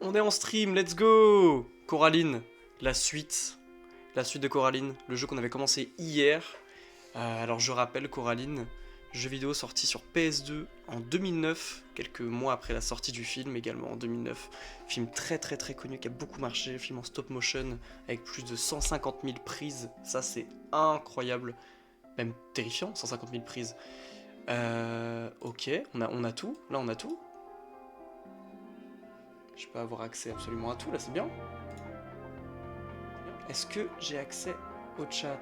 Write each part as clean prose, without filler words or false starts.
On est en stream, let's go! Coraline, la suite. La suite de Coraline, le jeu qu'on avait commencé hier. Alors je rappelle, Coraline, jeu vidéo sorti sur PS2 en 2009, quelques mois après la sortie du film également en 2009. Film très connu qui a beaucoup marché, film en stop motion avec plus de 150 000 prises. Ça c'est incroyable, même terrifiant, 150 000 prises. Ok, on a tout, là on a tout. Je peux avoir accès absolument à tout, là c'est bien. Est-ce que j'ai accès au chat?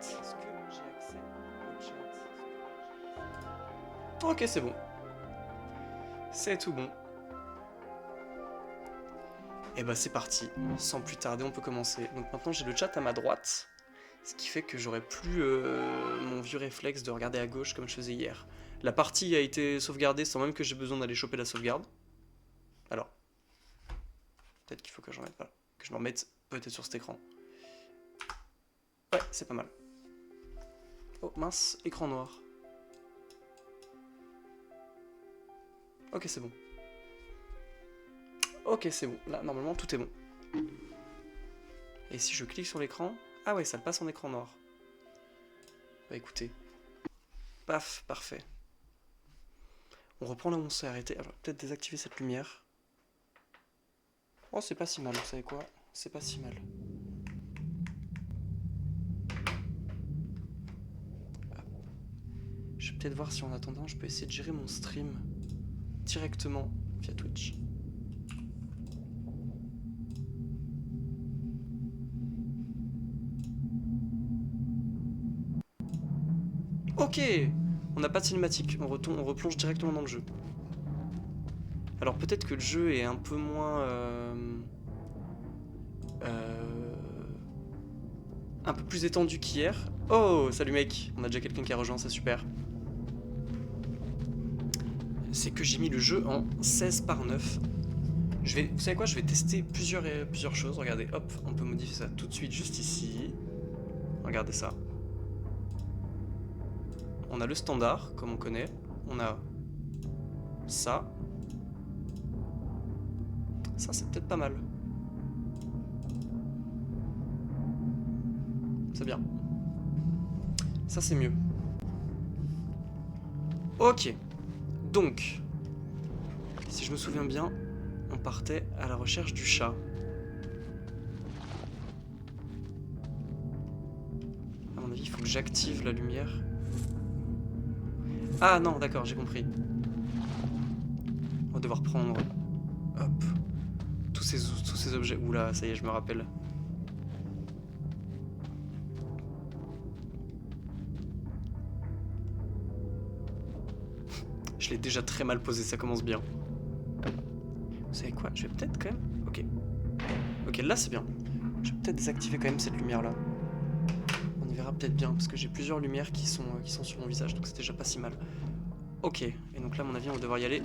Ok, c'est bon. C'est tout bon. Et bah c'est parti. Sans plus tarder, on peut commencer. Donc maintenant j'ai le chat à ma droite. Ce qui fait que j'aurai plus mon vieux réflexe de regarder à gauche comme je faisais hier. La partie a été sauvegardée sans même que j'ai besoin d'aller choper la sauvegarde. Alors, peut-être qu'il faut que je m'en mette peut-être sur cet écran. Ouais, c'est pas mal. Oh mince, écran noir. Ok, c'est bon. Ok, c'est bon. Là, normalement, tout est bon. Et si je clique sur l'écran... Ah ouais, ça le passe en écran noir. Bah écoutez. Paf, parfait. On reprend là où on s'est arrêté. Alors, peut-être désactiver cette lumière. Oh, c'est pas si mal, vous savez quoi? C'est pas si mal. Je vais peut-être voir si en attendant, je peux essayer de gérer mon stream directement via Twitch. Ok, on n'a pas de cinématique, on replonge directement dans le jeu. Alors peut-être que le jeu est un peu moins... un peu plus étendu qu'hier. Oh, salut mec, on a déjà quelqu'un qui a rejoint, c'est super. C'est que j'ai mis le jeu en 16:9. Vous savez quoi, je vais tester plusieurs choses. Regardez, hop, on peut modifier ça tout de suite juste ici. Regardez ça. On a le standard, comme on connaît. On a ça. Ça, c'est peut-être pas mal. C'est bien. Ça, c'est mieux. Ok. Donc, si je me souviens bien, on partait à la recherche du chat. À mon avis, il faut que j'active la lumière. Ah non, d'accord, j'ai compris. On va devoir prendre... Hop. Tous ces objets... Oula, ça y est, je me rappelle. Je l'ai déjà très mal posé, ça commence bien. Vous savez quoi? Je vais peut-être quand même... Ok. Ok, là c'est bien. Je vais peut-être désactiver quand même cette lumière-là. On y verra peut-être bien, parce que j'ai plusieurs lumières qui sont sur mon visage, donc c'est déjà pas si mal. Ok, et donc là, à mon avis, on va devoir y aller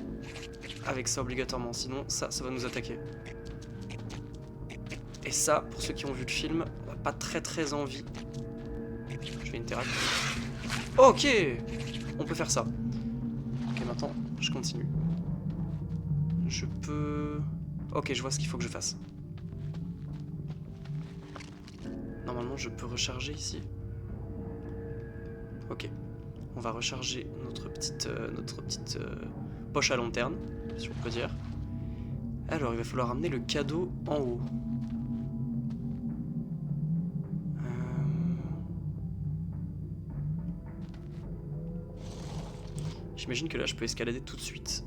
avec ça obligatoirement, sinon ça va nous attaquer. Et ça, pour ceux qui ont vu le film, on n'a pas très envie. Je vais interact. Ok, on peut faire ça. Ok, maintenant, je continue. Je peux... Ok, je vois ce qu'il faut que je fasse. Normalement, je peux recharger ici. Ok. On va recharger notre petite poche à lanterne, si on peut dire. Alors, il va falloir amener le cadeau en haut. J'imagine que là, je peux escalader tout de suite.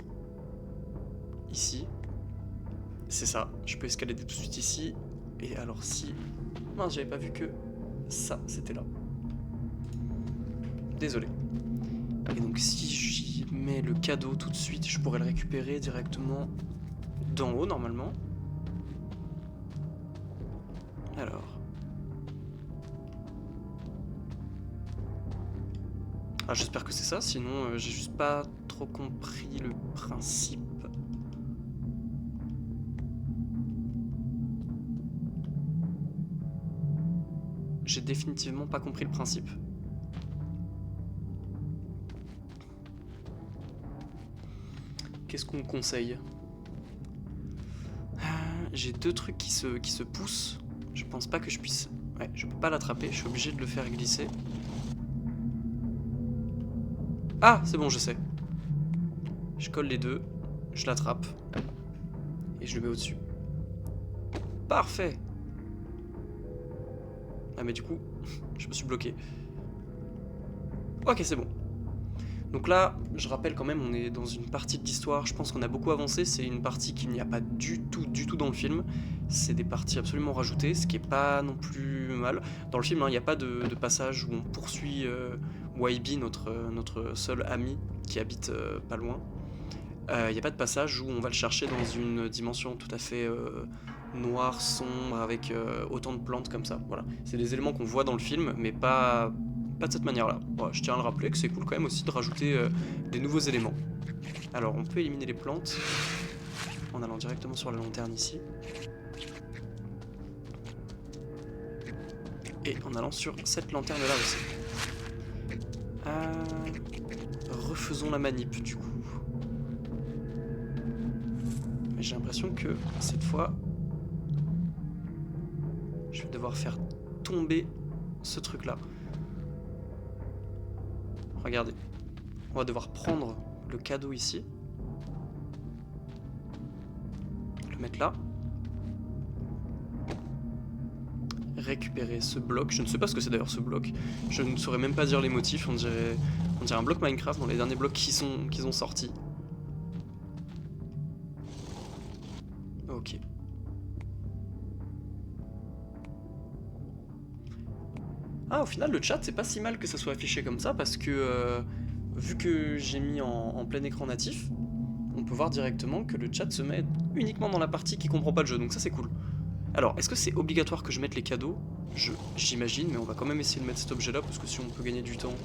Ici. C'est ça, je peux escalader tout de suite ici. Et alors si... Mince, j'avais pas vu que ça, c'était là. Désolé. Et donc si j'y mets le cadeau tout de suite, je pourrais le récupérer directement d'en haut, normalement. Alors... Ah, j'espère que c'est ça, sinon j'ai juste pas trop compris le principe. J'ai définitivement pas compris le principe. Qu'est-ce qu'on me conseille? j'ai deux trucs qui se poussent. Je pense pas que je puisse... Ouais, je peux pas l'attraper, je suis obligé de le faire glisser. Ah, c'est bon, je sais. Je colle les deux, je l'attrape. Et je le mets au-dessus. Parfait. Ah mais du coup, je me suis bloqué. Ok, c'est bon. Donc là, je rappelle quand même, on est dans une partie de l'histoire, je pense qu'on a beaucoup avancé, c'est une partie qu'il n'y a pas du tout dans le film. C'est des parties absolument rajoutées, ce qui est pas non plus mal. Dans le film, il n'y a pas de passage où on poursuit YB, notre seul ami qui habite pas loin. Il n'y a pas de passage où on va le chercher dans une dimension tout à fait noire, sombre, avec autant de plantes comme ça. Voilà. C'est des éléments qu'on voit dans le film, mais pas de cette manière-là. Voilà, je tiens à le rappeler que c'est cool quand même aussi de rajouter des nouveaux éléments. Alors, on peut éliminer les plantes en allant directement sur la lanterne ici. Et en allant sur cette lanterne-là aussi. Refaisons la manip, du coup. Mais j'ai l'impression que, cette fois, je vais devoir faire tomber ce truc-là. Regardez. On va devoir prendre le cadeau ici. Le mettre là. Récupérer ce bloc. Je ne sais pas ce que c'est d'ailleurs ce bloc. Je ne saurais même pas dire les motifs. On dirait un bloc Minecraft dans les derniers blocs qu'ils ont sortis. Ok. Ah, au final, le chat, c'est pas si mal que ça soit affiché comme ça parce que vu que j'ai mis en plein écran natif, on peut voir directement que le chat se met uniquement dans la partie qui comprend pas le jeu. Donc ça, c'est cool. Alors, est-ce que c'est obligatoire que je mette les cadeaux? J'imagine, mais on va quand même essayer de mettre cet objet-là, parce que si on peut gagner du temps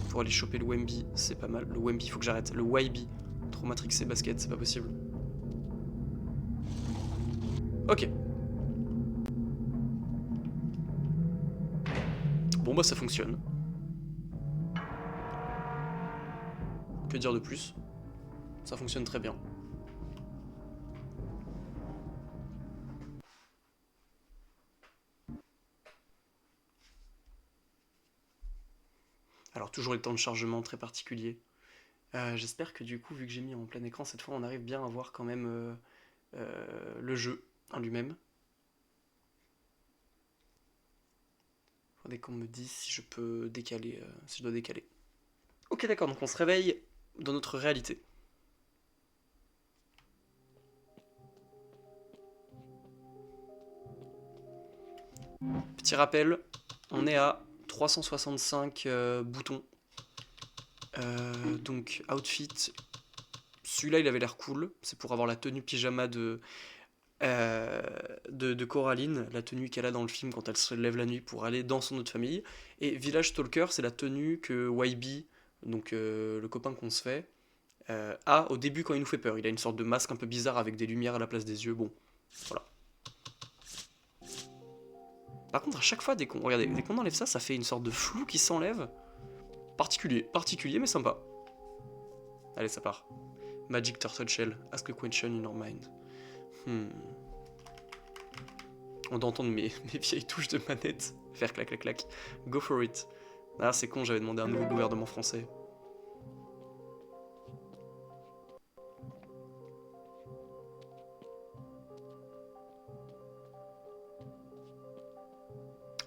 pour aller choper le Wemby, c'est pas mal. Le Wemby, faut que j'arrête. Le YB, trop matrixé basket, c'est pas possible. Ok. Bon bah ça fonctionne. Que dire de plus? Ça fonctionne très bien. Alors toujours les temps de chargement très particuliers. J'espère que du coup, vu que j'ai mis en plein écran, cette fois on arrive bien à voir quand même le jeu en lui-même. Faudrait qu'on me dise si je peux décaler, si je dois décaler. Ok d'accord, donc on se réveille dans notre réalité. Petit rappel, on est à 365 boutons. Donc outfit, celui-là il avait l'air cool, c'est pour avoir la tenue pyjama de Coraline, la tenue qu'elle a dans le film quand elle se lève la nuit pour aller dans son autre famille. Et Village Stalker, c'est la tenue que YB, donc le copain qu'on se fait, a au début quand il nous fait peur. Il a une sorte de masque un peu bizarre avec des lumières à la place des yeux. Bon, voilà. Par contre, à chaque fois, regardez, dès qu'on enlève ça, ça fait une sorte de flou qui s'enlève. Particulier mais sympa. Allez, ça part. Magic Turtle Shell, ask a question in your mind. On doit entendre mes vieilles touches de manette faire clac clac clac. Go for it. Ah, c'est con, j'avais demandé un nouveau gouvernement français.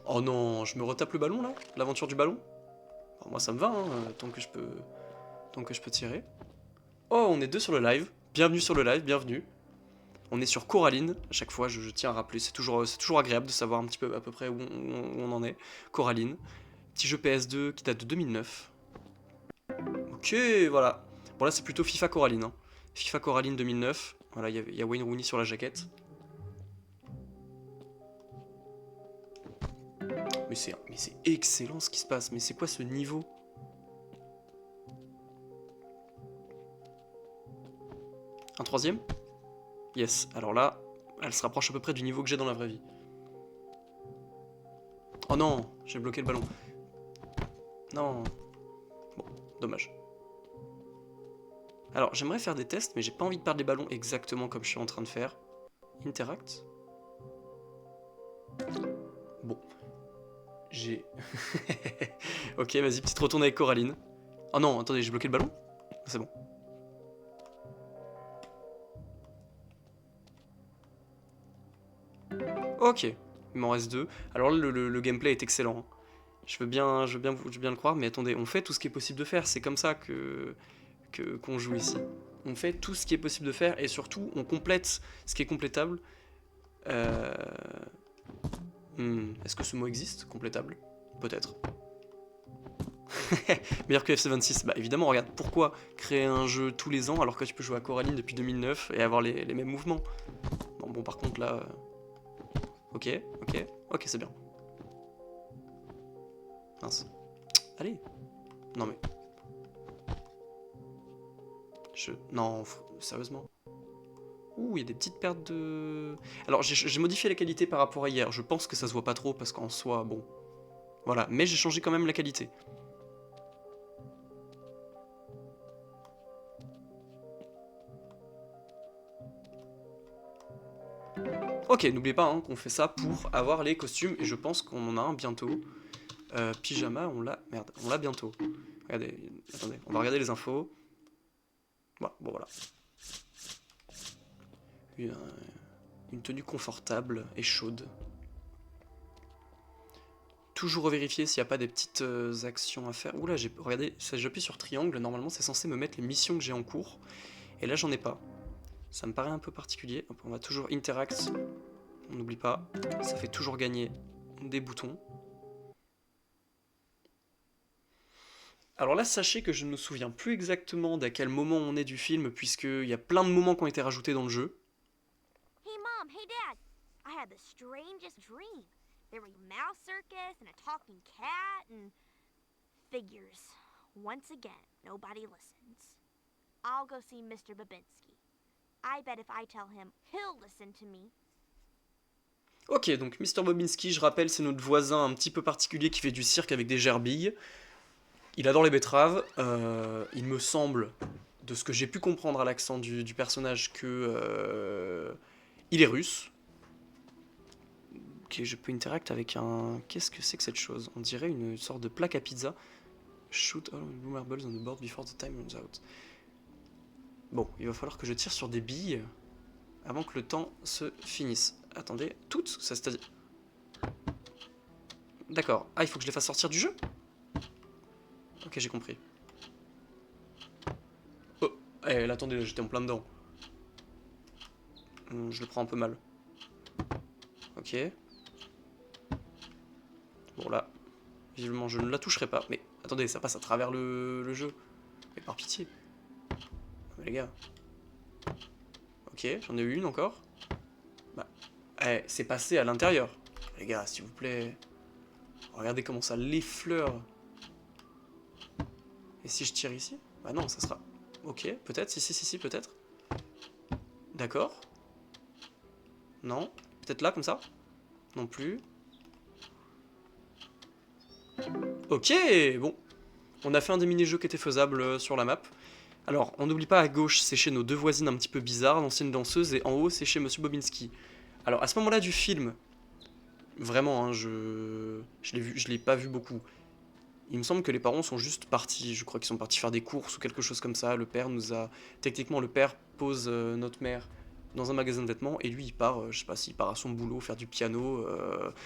Oh non, je me retape le ballon là? L'aventure du ballon? Alors, moi ça me va, hein, tant que je peux tirer. Oh, on est deux sur le live. Bienvenue sur le live, bienvenue. On est sur Coraline, à chaque fois je tiens à rappeler, c'est toujours agréable de savoir un petit peu à peu près où on en est. Coraline, petit jeu PS2 qui date de 2009. Ok, voilà. Bon là c'est plutôt FIFA Coraline. Hein. FIFA Coraline 2009, voilà, il y a Wayne Rooney sur la jaquette. Mais c'est excellent ce qui se passe, mais c'est quoi ce niveau? Un troisième? Yes, alors là, elle se rapproche à peu près du niveau que j'ai dans la vraie vie. Oh non, j'ai bloqué le ballon. Non. Bon, dommage. Alors, j'aimerais faire des tests, mais j'ai pas envie de perdre les ballons exactement comme je suis en train de faire. Interact. Bon. J'ai... ok, vas-y, petite retourne avec Coraline. Oh non, attendez, j'ai bloqué le ballon? C'est bon. Ok, il m'en reste 2. Alors là, le gameplay est excellent. Je veux bien le croire, mais attendez, on fait tout ce qui est possible de faire. C'est comme ça qu'on joue ici. On fait tout ce qui est possible de faire et surtout, on complète ce qui est complétable. Est-ce que ce mot existe? Complétable? Peut-être. Meilleur que FC26? Bah évidemment, regarde, pourquoi créer un jeu tous les ans alors que tu peux jouer à Coraline depuis 2009 et avoir les mêmes mouvements? Bon, par contre là... Ok, c'est bien. Mince. Allez. Non mais... Non, sérieusement. Ouh, il y a des petites pertes de... Alors, j'ai modifié la qualité par rapport à hier. Je pense que ça se voit pas trop parce qu'en soi, bon... Voilà, mais j'ai changé quand même la qualité. Ok, n'oubliez pas qu'on fait ça pour avoir les costumes, et je pense qu'on en a un bientôt. Pyjama, on l'a... Merde, on l'a bientôt. Regardez, attendez, on va regarder les infos. Voilà, bon voilà. Une tenue confortable et chaude. Toujours revérifier s'il n'y a pas des petites actions à faire. Oula, regardez, j'appuie sur triangle, normalement c'est censé me mettre les missions que j'ai en cours. Et là j'en ai pas. Ça me paraît un peu particulier. On va toujours interact. On n'oublie pas, ça fait toujours gagner des boutons. Alors là, sachez que je ne me souviens plus exactement d'à quel moment on est du film, puisqu'il y a plein de moments qui ont été rajoutés dans le jeu. Hey Mom, hey Dad, I had the strangest dream. There were a mouse circus and a talking cat and figures. Once again, nobody listens. I'll go see Mr. Babinski. I bet if I tell him, he'll listen to me. Ok, donc Mr. Bobinski, je rappelle, c'est notre voisin un petit peu particulier qui fait du cirque avec des gerbilles. Il adore les betteraves. Il me semble, de ce que j'ai pu comprendre à l'accent du personnage, que il est russe. Ok, je peux interact avec un... Qu'est-ce que c'est que cette chose? On dirait une sorte de plaque à pizza. Shoot all blue marbles on the board before the time runs out. Bon, il va falloir que je tire sur des billes avant que le temps se finisse. Attendez, toutes? Ça c'est-à-dire... D'accord. Ah, il faut que je les fasse sortir du jeu? Ok, j'ai compris. Oh, là, attendez, j'étais en plein dedans. Je le prends un peu mal. Ok. Bon, là, visiblement, je ne la toucherai pas. Mais attendez, ça passe à travers le jeu. Mais par pitié. Mais les gars. Ok, j'en ai eu une encore. Bah, c'est passé à l'intérieur. Les gars, s'il vous plaît. Regardez comment ça l'effleure. Et si je tire ici? Bah non, ça sera... Ok, peut-être, si, peut-être. D'accord. Non. Peut-être là, comme ça? Non plus. Ok, bon. On a fait un des mini-jeux qui était faisable sur la map. Alors, on n'oublie pas, à gauche, c'est chez nos deux voisines un petit peu bizarres, l'ancienne danseuse, et en haut, c'est chez Monsieur Bobinski. Alors, à ce moment-là du film, vraiment, hein, je l'ai pas vu beaucoup. Il me semble que les parents sont juste partis, je crois qu'ils sont partis faire des courses ou quelque chose comme ça. Le père nous a... Techniquement, le père pose notre mère dans un magasin de vêtements et lui, il part, je sais pas s'il part à son boulot, faire du piano,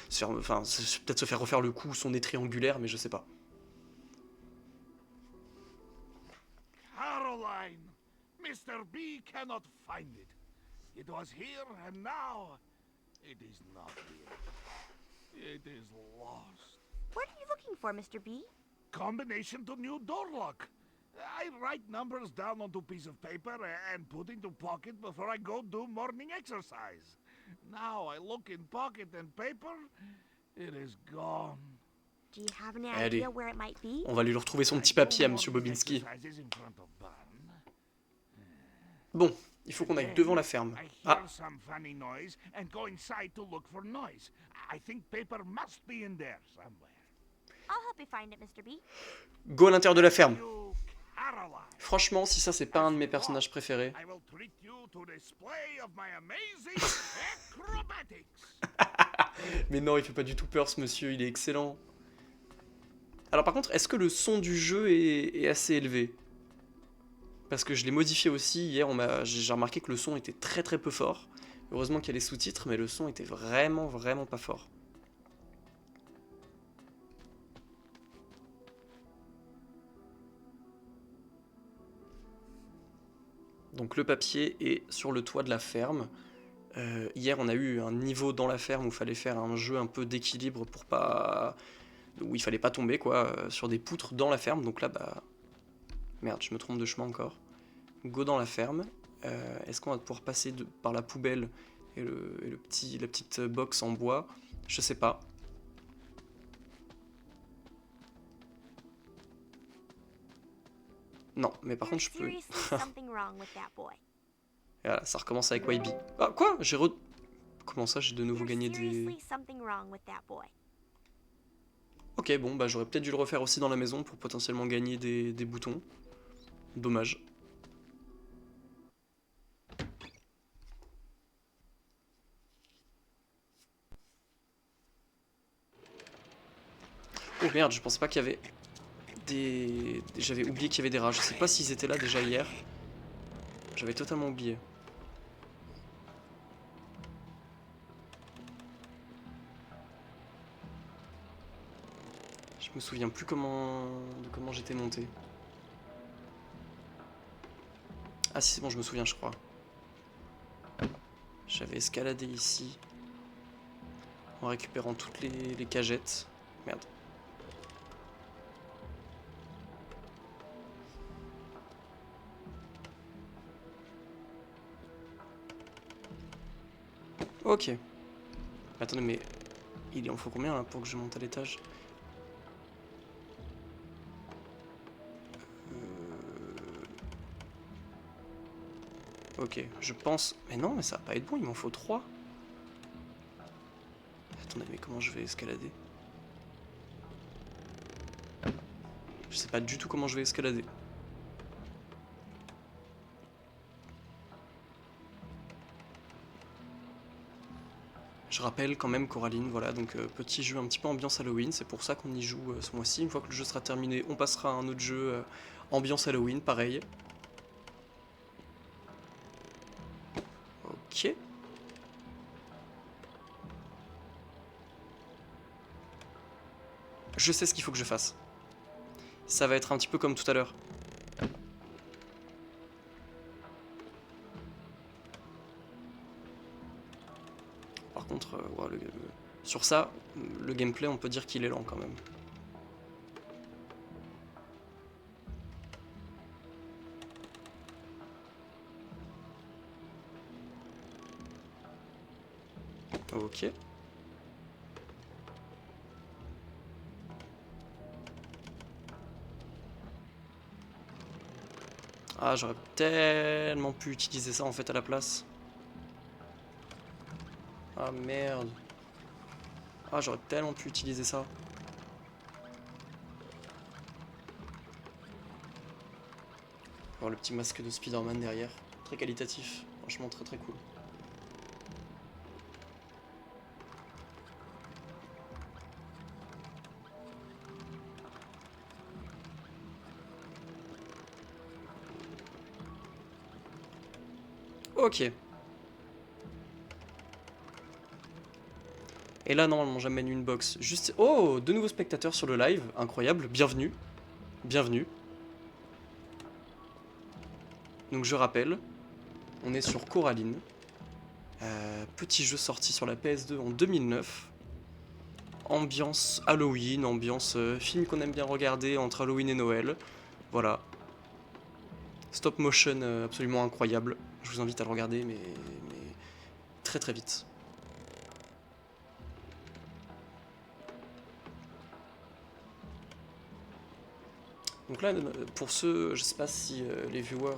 peut-être se faire refaire le cou, son nez triangulaire, mais je sais pas. Caroline! Mr. B cannot find it. It was here and now it is not here. It is lost. What are you looking for, Mr. B? Combination to new door lock. I write numbers down onto piece of paper and put into pocket before I go do morning exercise. Now I look in pocket and paper, it is gone. Do you have any Allez, idea where it might be? on va lui retrouver son petit papier à Monsieur Bobinski. Bon, il faut qu'on aille devant la ferme. Ah, Some funny noise and go inside to look for noise. I think paper must be in there somewhere. I'll help you find it, Mr. B. go à l'intérieur de la ferme. You paralyzed. Franchement, si ça c'est pas un de mes personnages préférés. I will treat you to a display of my amazing acrobatics. Mais non, il fait pas du tout peur ce monsieur, il est excellent. Alors par contre, est-ce que le son du jeu est assez élevé? Parce que je l'ai modifié aussi hier, j'ai remarqué que le son était très très peu fort. Heureusement qu'il y a les sous-titres, mais le son était vraiment vraiment pas fort. Donc le papier est sur le toit de la ferme. Hier on a eu un niveau dans la ferme où il fallait faire un jeu un peu d'équilibre pour pas... où il fallait pas tomber quoi, sur des poutres dans la ferme. Donc là bah... Merde, je me trompe de chemin encore. Go dans la ferme. Est-ce qu'on va pouvoir passer par la poubelle et la petite box en bois? Je sais pas. Non, mais par contre je peux... Seriously something wrong with that boy. Et voilà, ça recommence avec YB. Ah quoi? Comment ça j'ai de nouveau gagné des... Seriously something wrong with that boy. Ok, bon, bah j'aurais peut-être dû le refaire aussi dans la maison pour potentiellement gagner des boutons. Dommage. Oh merde, je pensais pas qu'il y avait des... J'avais oublié qu'il y avait des rats. Je sais pas s'ils étaient là déjà hier. J'avais totalement oublié. Je me souviens plus de comment j'étais monté. Ah si c'est bon, je me souviens je crois. J'avais escaladé ici. En récupérant toutes les cagettes. Merde. Ok. Attendez, mais il en faut combien là pour que je monte à l'étage? Ok, je pense... Mais non, mais ça va pas être bon, il m'en faut 3. Attendez, mais comment je vais escalader? Je sais pas du tout comment je vais escalader. Je rappelle quand même Coraline, voilà, donc petit jeu un petit peu ambiance Halloween, c'est pour ça qu'on y joue ce mois-ci. Une fois que le jeu sera terminé, on passera à un autre jeu ambiance Halloween, pareil. Ok. Je sais ce qu'il faut que je fasse. Ça va être un petit peu comme tout à l'heure. Par contre, ouais, sur ça, le gameplay, on peut dire qu'il est lent quand même. Ok. Ah, j'aurais tellement pu utiliser ça en fait à la place. Ah merde. Ah, j'aurais tellement pu utiliser ça. Voir le petit masque de Spider-Man derrière. Très qualitatif. Franchement, très très cool. Ok. Et là, normalement, j'amène une box. Juste... Oh, de nouveaux spectateurs sur le live. Incroyable. Bienvenue. Bienvenue. Donc, je rappelle, on est sur Coraline. Petit jeu sorti sur la PS2 en 2009. Ambiance Halloween, ambiance film qu'on aime bien regarder entre Halloween et Noël. Voilà. Stop motion absolument incroyable. Je vous invite à le regarder, mais très très vite. Donc là, pour ceux, je sais pas si les viewers,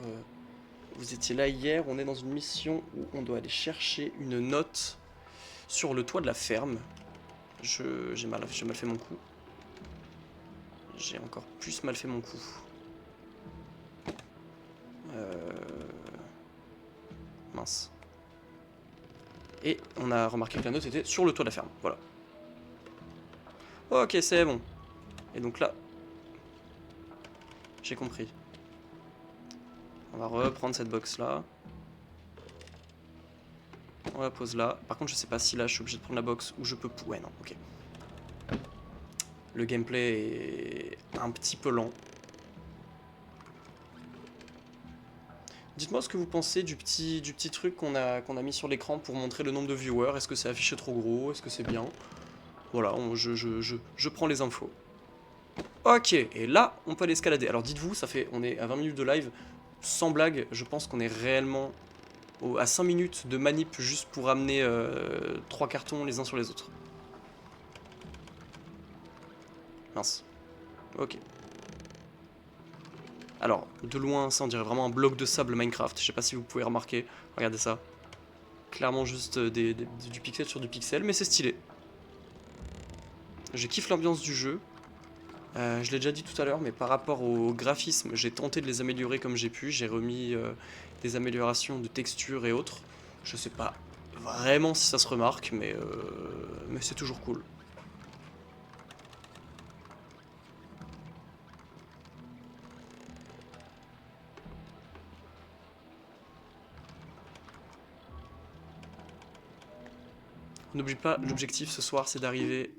vous étiez là hier, on est dans une mission où on doit aller chercher une note sur le toit de la ferme. J'ai mal fait mon coup. J'ai encore plus mal fait mon coup. Mince. Et on a remarqué que la note était sur le toit de la ferme. Voilà. Ok, c'est bon. Et donc là... J'ai compris. On va reprendre cette box là. On la pose là. Par contre, je sais pas si là je suis obligé de prendre la box ou je peux... Ouais, non, ok. Le gameplay est un petit peu lent. Dites-moi ce que vous pensez du petit truc qu'on a mis sur l'écran pour montrer le nombre de viewers. Est-ce que c'est affiché trop gros? Est-ce que c'est bien? Voilà, je prends les infos. Ok, et là, on peut aller escalader. Alors dites-vous, on est à 20 minutes de live. Sans blague, je pense qu'on est réellement à 5 minutes de manip juste pour amener 3 cartons les uns sur les autres. Mince. Ok. Alors, de loin, ça on dirait vraiment un bloc de sable Minecraft. Je sais pas si vous pouvez remarquer. Regardez ça. Clairement juste du pixel sur du pixel, mais c'est stylé. Je kiffe l'ambiance du jeu. Je l'ai déjà dit tout à l'heure, mais par rapport au graphisme, j'ai tenté de les améliorer comme j'ai pu. J'ai remis des améliorations de texture et autres. Je sais pas vraiment si ça se remarque, mais c'est toujours cool. N'oublie pas, l'objectif ce soir, c'est d'arriver...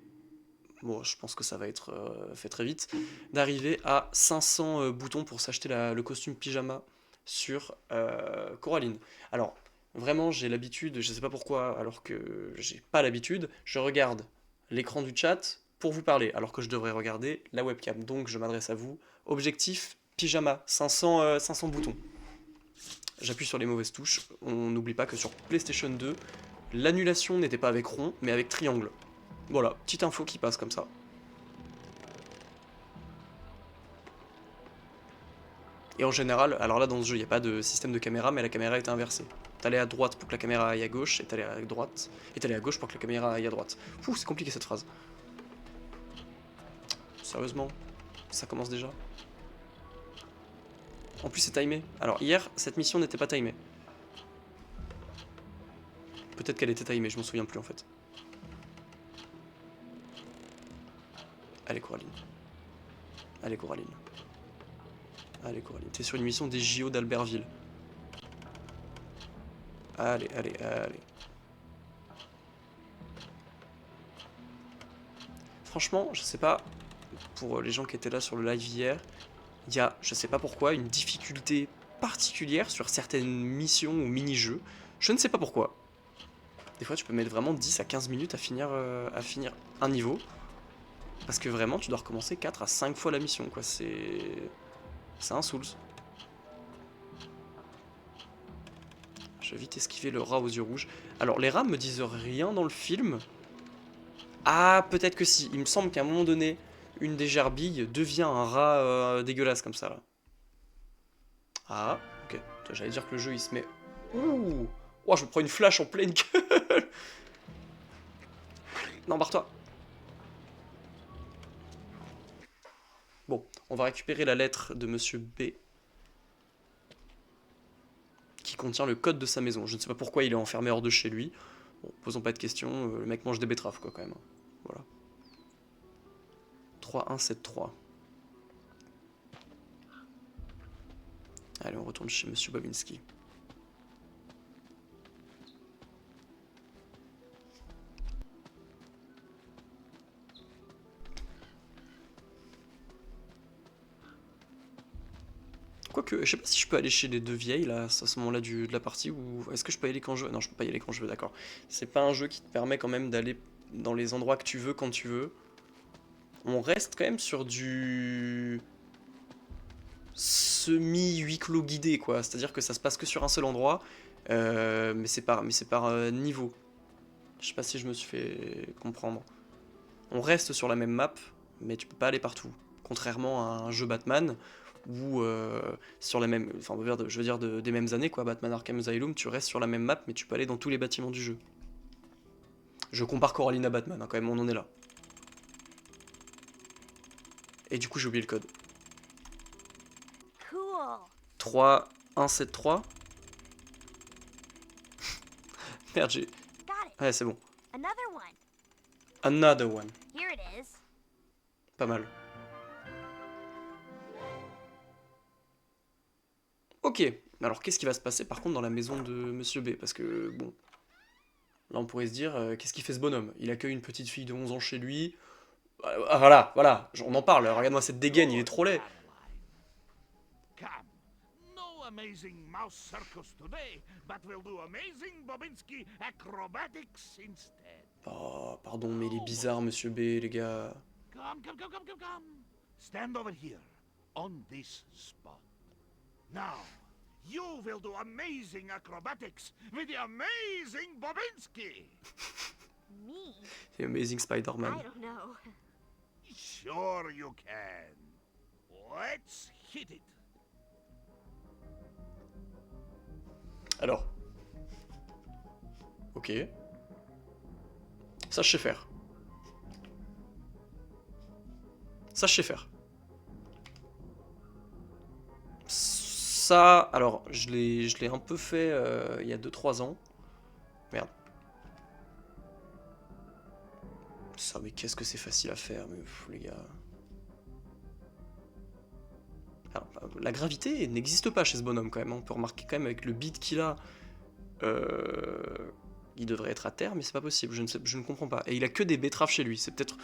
Bon, je pense que ça va être fait très vite. D'arriver à 500 boutons pour s'acheter le costume pyjama sur Coraline. Alors, vraiment, j'ai l'habitude, je sais pas pourquoi, alors que j'ai pas l'habitude, je regarde l'écran du chat pour vous parler, alors que je devrais regarder la webcam. Donc, je m'adresse à vous. Objectif, pyjama, 500 boutons. J'appuie sur les mauvaises touches. On n'oublie pas que sur PlayStation 2, l'annulation n'était pas avec rond, mais avec triangle. Voilà, petite info qui passe comme ça. Et en général, alors là dans ce jeu il n'y a pas de système de caméra, mais la caméra est inversée. T'allais à droite pour que la caméra aille à gauche, et t'allais à droite, et t'allais à gauche pour que la caméra aille à droite. Ouh, c'est compliqué cette phrase. Sérieusement, ça commence déjà. En plus c'est timé. Alors hier, cette mission n'était pas timée. Peut-être qu'elle était timée, je m'en souviens plus en fait. Allez Coraline. Allez Coraline. Allez Coraline, t'es sur une mission des JO d'Albertville. Allez, allez, allez. Franchement, je sais pas, pour les gens qui étaient là sur le live hier, il y a, je sais pas pourquoi, une difficulté particulière sur certaines missions ou mini-jeux. Je ne sais pas pourquoi. Des fois, tu peux mettre vraiment 10 à 15 minutes à finir un niveau. Parce que vraiment, tu dois recommencer 4 à 5 fois la mission, quoi. C'est un Souls. Je vais vite esquiver le rat aux yeux rouges. Alors, les rats me disent rien dans le film. Ah, peut-être que si. Il me semble qu'à un moment donné, une des gerbilles devient un rat dégueulasse comme ça, là. Ah, ok. J'allais dire que le jeu, il se met... Ouh. Oh, je me prends une flash en pleine gueule. Non, barre-toi. Bon, on va récupérer la lettre de Monsieur B. Qui contient le code de sa maison. Je ne sais pas pourquoi il est enfermé hors de chez lui. Bon, posons pas de questions. Le mec mange des betteraves, quoi, quand même. Voilà. 3173. Allez, on retourne chez Monsieur Babinski. Quoique, je sais pas si je peux aller chez les deux vieilles, là, à ce moment-là de la partie, ou est-ce que je peux y aller quand je veux? Non, je peux pas y aller quand je veux, d'accord. C'est pas un jeu qui te permet quand même d'aller dans les endroits que tu veux, quand tu veux. On reste quand même sur du... semi-huis clos guidé, quoi. C'est-à-dire que ça se passe que sur un seul endroit, mais c'est par niveau. Je sais pas si je me suis fait comprendre. On reste sur la même map, mais tu peux pas aller partout. Contrairement à un jeu Batman, où sur la même... Enfin, je veux dire des mêmes années, quoi. Batman Arkham Asylum, tu restes sur la même map, mais tu peux aller dans tous les bâtiments du jeu. Je compare Coraline à Batman, hein, quand même, on en est là. Et du coup, j'ai oublié le code. Cool. 3, 1, 7, 3. Merde, j'ai... Got it. Ouais, c'est bon. Another one. Another one. Here it is. Pas mal. Ok. Alors, qu'est-ce qui va se passer, par contre, dans la maison de Monsieur B? Parce que, bon... Là, on pourrait se dire, qu'est-ce qu'il fait ce bonhomme? Il accueille une petite fille de 11 ans chez lui. Ah, voilà, voilà. On en parle. Regarde-moi cette dégaine, il est trop laid. Come. No amazing mouse circus today, but we'll do amazing Bobinski acrobatics instead. Oh, pardon, mais il est bizarre, Monsieur B, les gars. Come, come, come, come, come, come. Stand over here, on this spot. Now, you will do amazing acrobatics with the amazing Bobinski. Me? C'est Amazing Spider-Man. I don't know. Sure you can. Let's hit it. Alors. Ok. Ça, je sais faire. Ça, je sais faire. Ça, alors, je l'ai un peu fait il y a 2-3 ans. Merde. Ça, mais qu'est-ce que c'est facile à faire, mais les gars. Alors, la gravité n'existe pas chez ce bonhomme quand même. On peut remarquer quand même avec le beat qu'il a. Il devrait être à terre, mais c'est pas possible. Je ne comprends pas. Et il a que des betteraves chez lui. C'est peut-être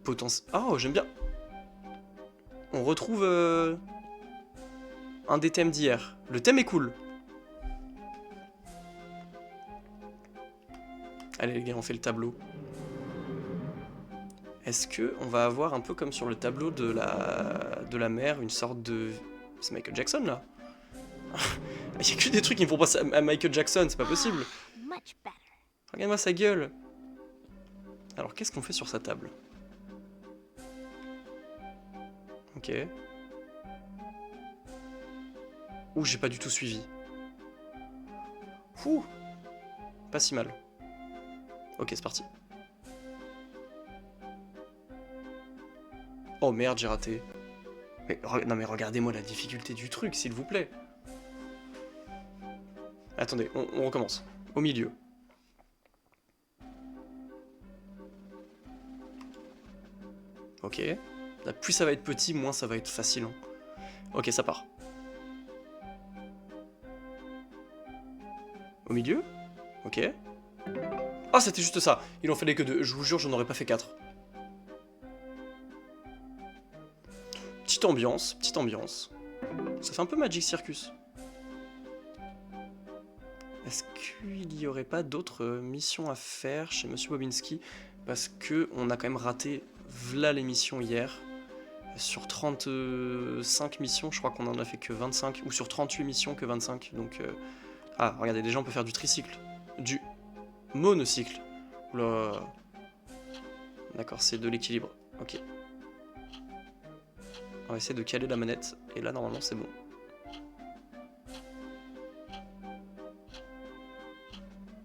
potentiel. Oh, j'aime bien. On retrouve un des thèmes d'hier. Le thème est cool. Allez les gars, on fait le tableau. Est-ce que on va avoir un peu comme sur le tableau de la mer, une sorte de... C'est Michael Jackson là. Il y a que des trucs qui me font penser à Michael Jackson, c'est pas possible. Much better. Regarde-moi sa gueule. Alors qu'est-ce qu'on fait sur sa table? Ok. Ouh, j'ai pas du tout suivi. Ouh. Pas si mal. Ok, c'est parti. Oh merde, j'ai raté. Mais, non mais regardez-moi la difficulté du truc, s'il vous plaît. Attendez, on recommence. Au milieu. Ok. Là, plus ça va être petit, moins ça va être facile. Hein. Ok, ça part. Au milieu. Ok. Ah, c'était juste ça. Ils en fallait que 2. Je vous jure, j'en aurais pas fait 4. Petite ambiance, petite ambiance. Ça fait un peu Magic Circus. Est-ce qu'il y aurait pas d'autres missions à faire chez Monsieur Bobinski? Parce que on a quand même raté v'là l'émission hier. Sur 35 missions, je crois qu'on en a fait que 25. Ou sur 38 missions que 25. Donc, ah, regardez, déjà on peut faire du tricycle. Du monocycle. Oula. D'accord, c'est de l'équilibre. Ok. On va essayer de caler la manette. Et là, normalement, c'est bon.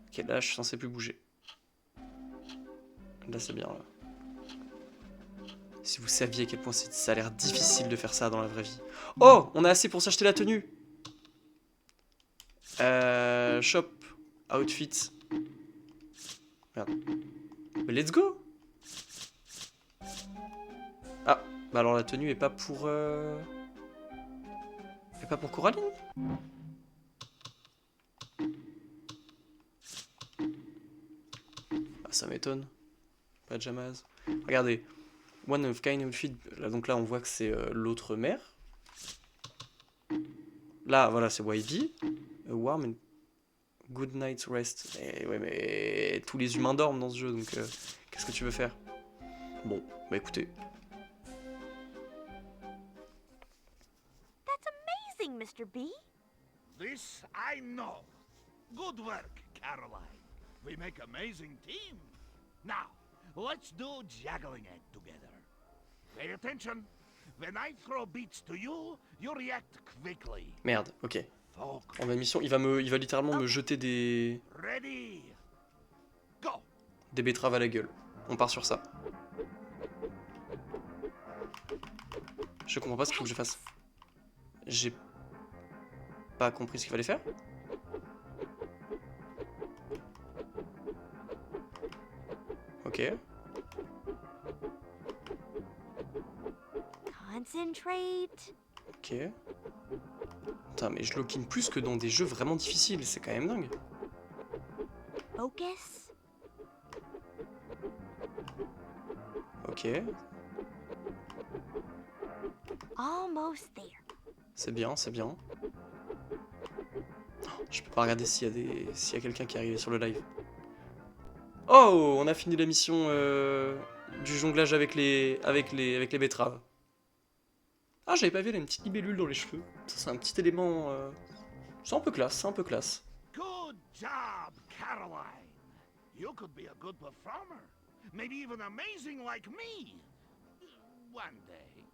Ok, là, je suis censé plus bouger. Là, c'est bien, là. Si vous saviez à quel point ça a l'air difficile de faire ça dans la vraie vie. Oh, on a assez pour s'acheter la tenue. Shop. Outfit. Merde. Mais let's go. Ah, bah alors la tenue est pas pour... est pas pour Coraline? Ah, ça m'étonne. Pas de jamaz. Regardez. One of kind outfit. Là, donc là, on voit que c'est l'autre mère. Là, voilà, c'est YB. A warm and good night's rest. Et ouais, mais tous les humains dorment dans ce jeu, donc qu'est-ce que tu veux faire? Bon, bah écoutez. That's amazing, Mr. B. This I know. Good work, Caroline. We make amazing team. Now, let's do juggling act together. Pay attention. When I throw beats to you, you react quickly. Merde, ok. Focus. En mission, il va littéralement me jeter des Ready. Go. betteraves à la gueule. On part sur ça. Je comprends pas ce qu'il faut que je fasse. J'ai... pas compris ce qu'il fallait faire. Ok. Concentrate. Ok. Putain, mais je lock-in plus que dans des jeux vraiment difficiles, c'est quand même dingue. Focus. Ok, Almost there. c'est bien, c'est bien. Oh, je peux pas regarder s'il y a quelqu'un qui est arrivé sur le live. Oh, on a fini la mission du jonglage avec les betteraves. Ah, j'avais pas vu, elle a une petite libellule dans les cheveux. Ça, c'est un petit élément... C'est un peu classe, c'est un peu classe. Good job, Caroline. You could be a good performer. Maybe even amazing like me. One day.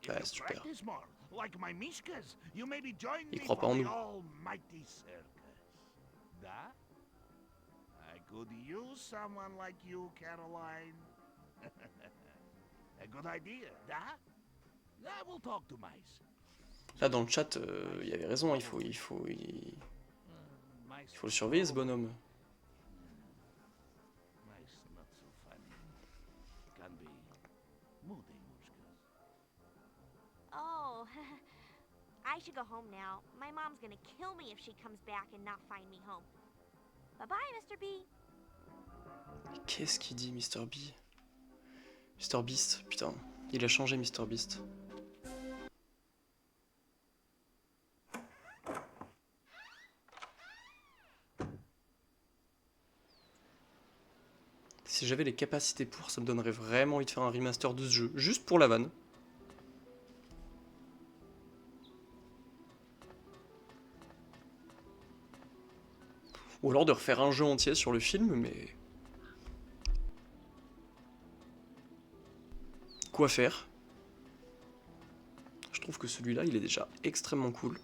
If Ouais, you super. practice more, like my Mishkas, you maybe join Il me croit pas for en the nous. almighty circus. Da? I could use someone like you, Caroline. A good idea, da? I will talk to Mice. Là, dans le chat, il y avait raison, il faut le surveiller, ce bonhomme. Mice not so funny. Can be moody, Mushkas. Oh, I should go home now. My mom's gonna kill me if she comes back and not find me home. Bye-bye, Mr. B. Qu'est-ce qu'il dit, Mr. B? Mr. Beast, putain. Il a changé, Mr. Beast. Si j'avais les capacités pour, ça me donnerait vraiment envie de faire un remaster de ce jeu. Juste pour la vanne. Ou alors de refaire un jeu entier sur le film, mais... Quoi faire? Je trouve que celui-là, il est déjà extrêmement cool.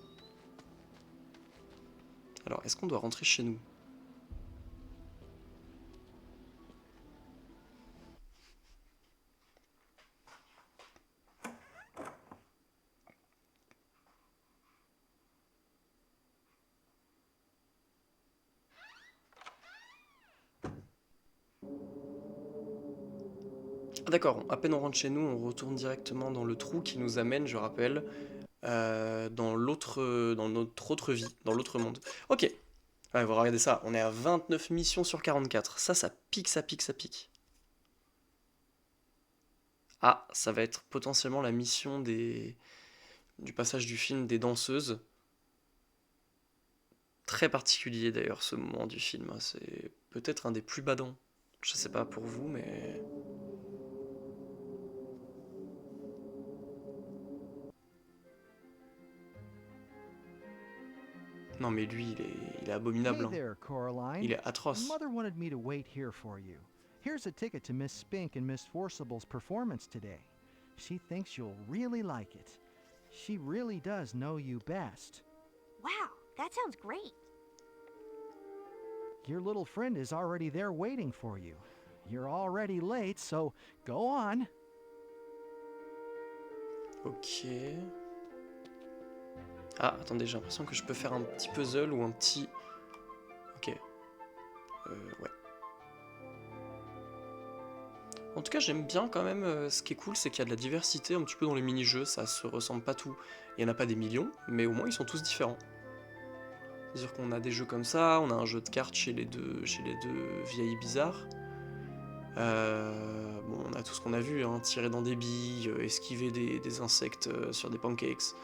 Alors, est-ce qu'on doit rentrer chez nous? Ah, d'accord, à peine on rentre chez nous, on retourne directement dans le trou qui nous amène, je rappelle, dans notre autre vie, dans l'autre monde. Ok, ouais, vous regardez ça, on est à 29 missions sur 44. Ça pique, ça pique, ça pique. Ah, ça va être potentiellement la mission du passage du film des danseuses. Très particulier d'ailleurs ce moment du film, hein. C'est peut-être un des plus badants. Je sais pas pour vous, mais... Non mais lui, il est abominable, Hey hein. there, Coraline. Il est atroce. Mother wanted me to wait here for you. Here's a ticket to Miss Spink and Miss Forcible's performance today. She thinks you'll really like it. She really does know you best. Wow, that sounds great. Your little friend is already there waiting for you. You're already late, so go on. Ok. Ah, attendez, j'ai l'impression que je peux faire un petit puzzle ou un petit... Ok. Ouais. En tout cas, j'aime bien quand même, ce qui est cool, c'est qu'il y a de la diversité un petit peu dans les mini-jeux, ça se ressemble pas tout. Il y en a pas des millions, mais au moins ils sont tous différents. C'est-à-dire qu'on a des jeux comme ça, on a un jeu de cartes chez les deux vieilles bizarres. Bon, on a tout ce qu'on a vu, hein, tirer dans des billes, esquiver des insectes sur des pancakes.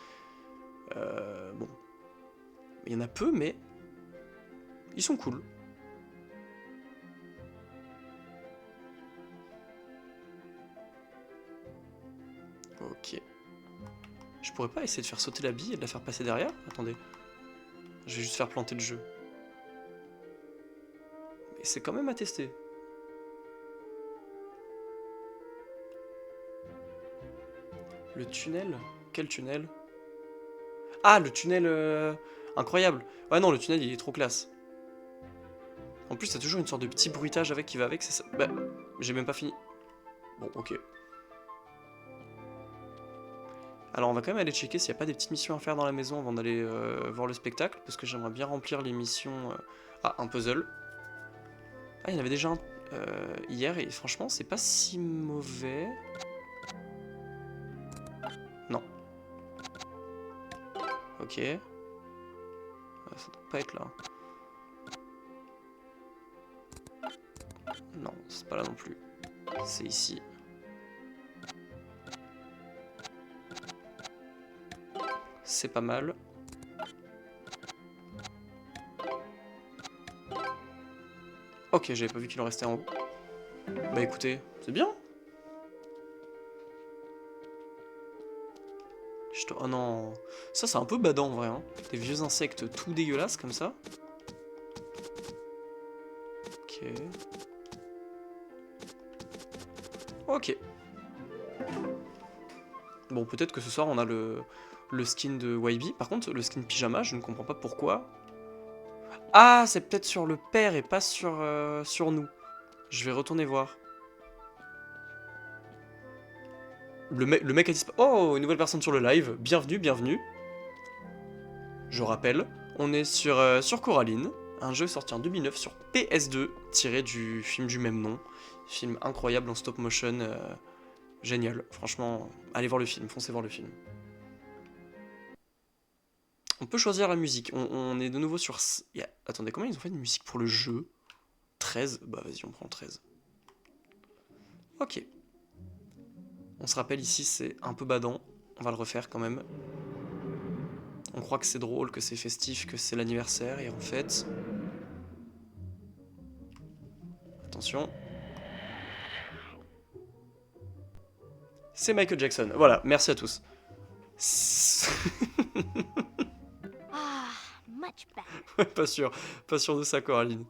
Bon. Il y en a peu, mais ils sont cool. Ok. Je pourrais pas essayer de faire sauter la bille et de la faire passer derrière? Attendez. Je vais juste faire planter le jeu. Mais c'est quand même à tester. Le tunnel? Quel tunnel? Ah, le tunnel incroyable. Ouais, non, le tunnel, il est trop classe. En plus, t'as toujours une sorte de petit bruitage avec qui va avec. C'est ça. Bah, j'ai même pas fini. Bon, ok. Alors on va quand même aller checker s'il n'y a pas des petites missions à faire dans la maison avant d'aller voir le spectacle, parce que j'aimerais bien remplir les missions... Ah, un puzzle. Ah, il y en avait déjà un hier, et franchement, c'est pas si mauvais. Non. Ok. Ça doit pas être là. Non, c'est pas là non plus. C'est ici. C'est pas mal. Ok, j'avais pas vu qu'il en restait en haut. Bah écoutez, c'est bien. Oh non, ça c'est un peu badant en vrai, hein. Des vieux insectes tout dégueulasses comme ça. Ok. Ok. Bon, peut-être que ce soir on a le skin de YB. Par contre, le skin pyjama, je ne comprends pas pourquoi. Ah, c'est peut-être sur le père et pas sur, sur nous. Je vais retourner voir. Le mec a disparu. Oh, une nouvelle personne sur le live. Bienvenue, bienvenue. Je rappelle, on est sur Coraline, un jeu sorti en 2009 sur PS2, tiré du film du même nom. Film incroyable en stop motion, génial. Franchement, allez voir le film, foncez voir le film. On peut choisir la musique. On est de nouveau sur... Attendez, comment ils ont fait une musique pour le jeu? 13? Bah vas-y, on prend 13. Ok. On se rappelle ici, c'est un peu badant. On va le refaire quand même. On croit que c'est drôle, que c'est festif, que c'est l'anniversaire, et en fait... Attention. C'est Michael Jackson. Voilà, merci à tous. Ah, much better. Ouais, pas sûr de ça, Coraline.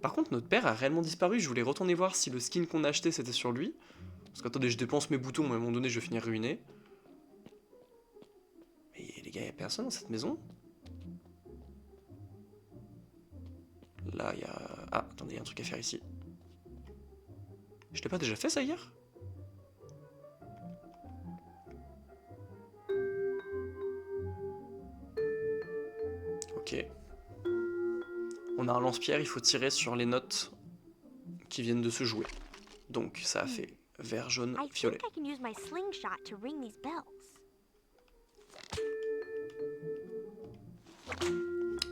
Par contre, notre père a réellement disparu. Je voulais retourner voir si le skin qu'on a acheté c'était sur lui. Parce qu'attendez, je dépense mes boutons, mais à un moment donné, je vais finir ruiné. Mais les gars, y'a personne dans cette maison? Là, y'a... Ah, attendez, y'a un truc à faire ici. Je l'ai pas déjà fait ça hier? Ok. On a un lance-pierre, il faut tirer sur les notes qui viennent de se jouer. Donc ça a fait vert, jaune, I violet. think I can use my slingshot to ring these bells.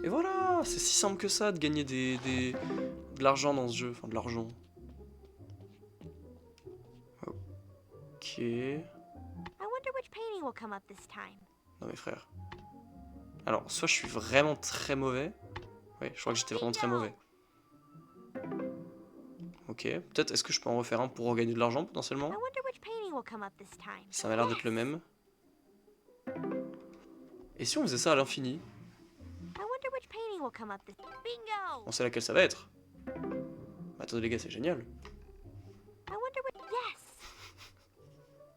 Et voilà, c'est si simple que ça de gagner de l'argent dans ce jeu. Enfin, de l'argent. Ok. I wonder which painting will come up this time. Non mais frère. Alors, soit je suis vraiment très mauvais. Ouais, je crois que j'étais vraiment très mauvais. Ok, peut-être est-ce que je peux en refaire un pour regagner de l'argent potentiellement? I wonder which painting will come up this time. Ça m'a l'air d'être le même. Et si on faisait ça à l'infini? I wonder which painting will come up this. Bingo! On sait laquelle ça va être. Bah, attendez les gars, c'est génial. I wonder which.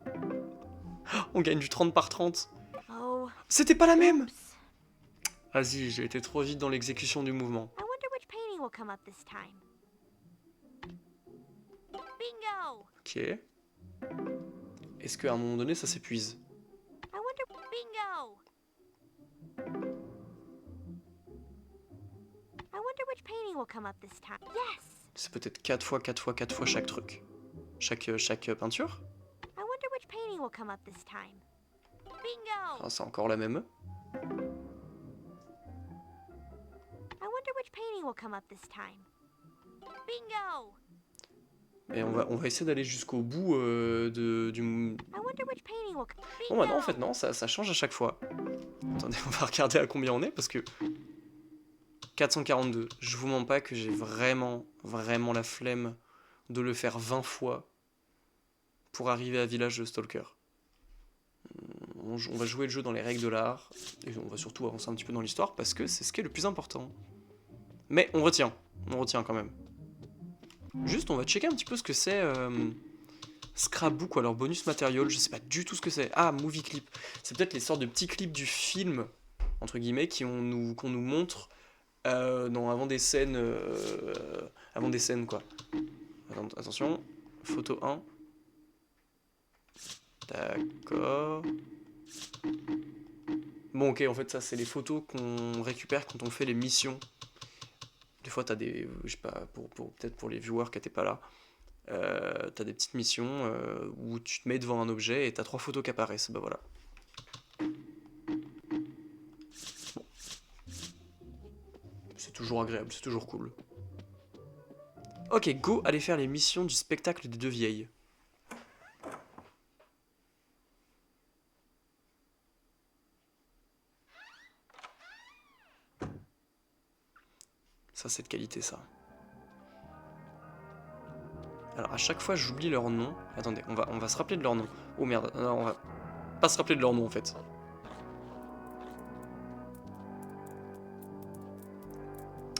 Yes! On gagne du 30 par 30. Oh. C'était pas la même! Oops. Vas-y, j'ai été trop vite dans l'exécution du mouvement. I wonder which painting will come up this time. Bingo! Ok. Est-ce qu'à un moment donné, ça s'épuise? I wonder. Bingo! I wonder which painting will come up this time. Yes! C'est peut-être 4 fois 4 fois 4 fois chaque truc. Chaque peinture? I wonder which painting will come up this time. Bingo! Ah, c'est encore la même. I wonder which painting will come up this time. Bingo! Et on va essayer d'aller jusqu'au bout du... I wonder which painting will. Bon bah non, en fait non, ça change à chaque fois. Attendez, on va regarder à combien on est, parce que... 442. Je vous mens pas que j'ai vraiment la flemme de le faire 20 fois pour arriver à Village de Stalker. On va jouer le jeu dans les règles de l'art, et on va surtout avancer un petit peu dans l'histoire, parce que c'est ce qui est le plus important. Mais on retient quand même. Juste, on va checker un petit peu ce que c'est Scrapbook ou alors bonus matériel, je sais pas du tout ce que c'est. Ah, movie clip. C'est peut-être les sortes de petits clips du film, entre guillemets, qu'on nous montre avant des scènes quoi. Attention, photo 1. D'accord. Bon, ok, en fait, ça, c'est les photos qu'on récupère quand on fait les missions. Des fois, t'as des... Je sais pas, peut-être pour les viewers qui n'étaient pas là. T'as des petites missions où tu te mets devant un objet et t'as 3 photos qui apparaissent. Bah voilà. Bon. C'est toujours agréable, c'est toujours cool. Ok, go, aller faire les missions du spectacle des deux vieilles. Ça, c'est de qualité, ça. Alors, à chaque fois, j'oublie leur nom. Attendez, on va se rappeler de leur nom. Oh merde, non, on va pas se rappeler de leur nom, en fait.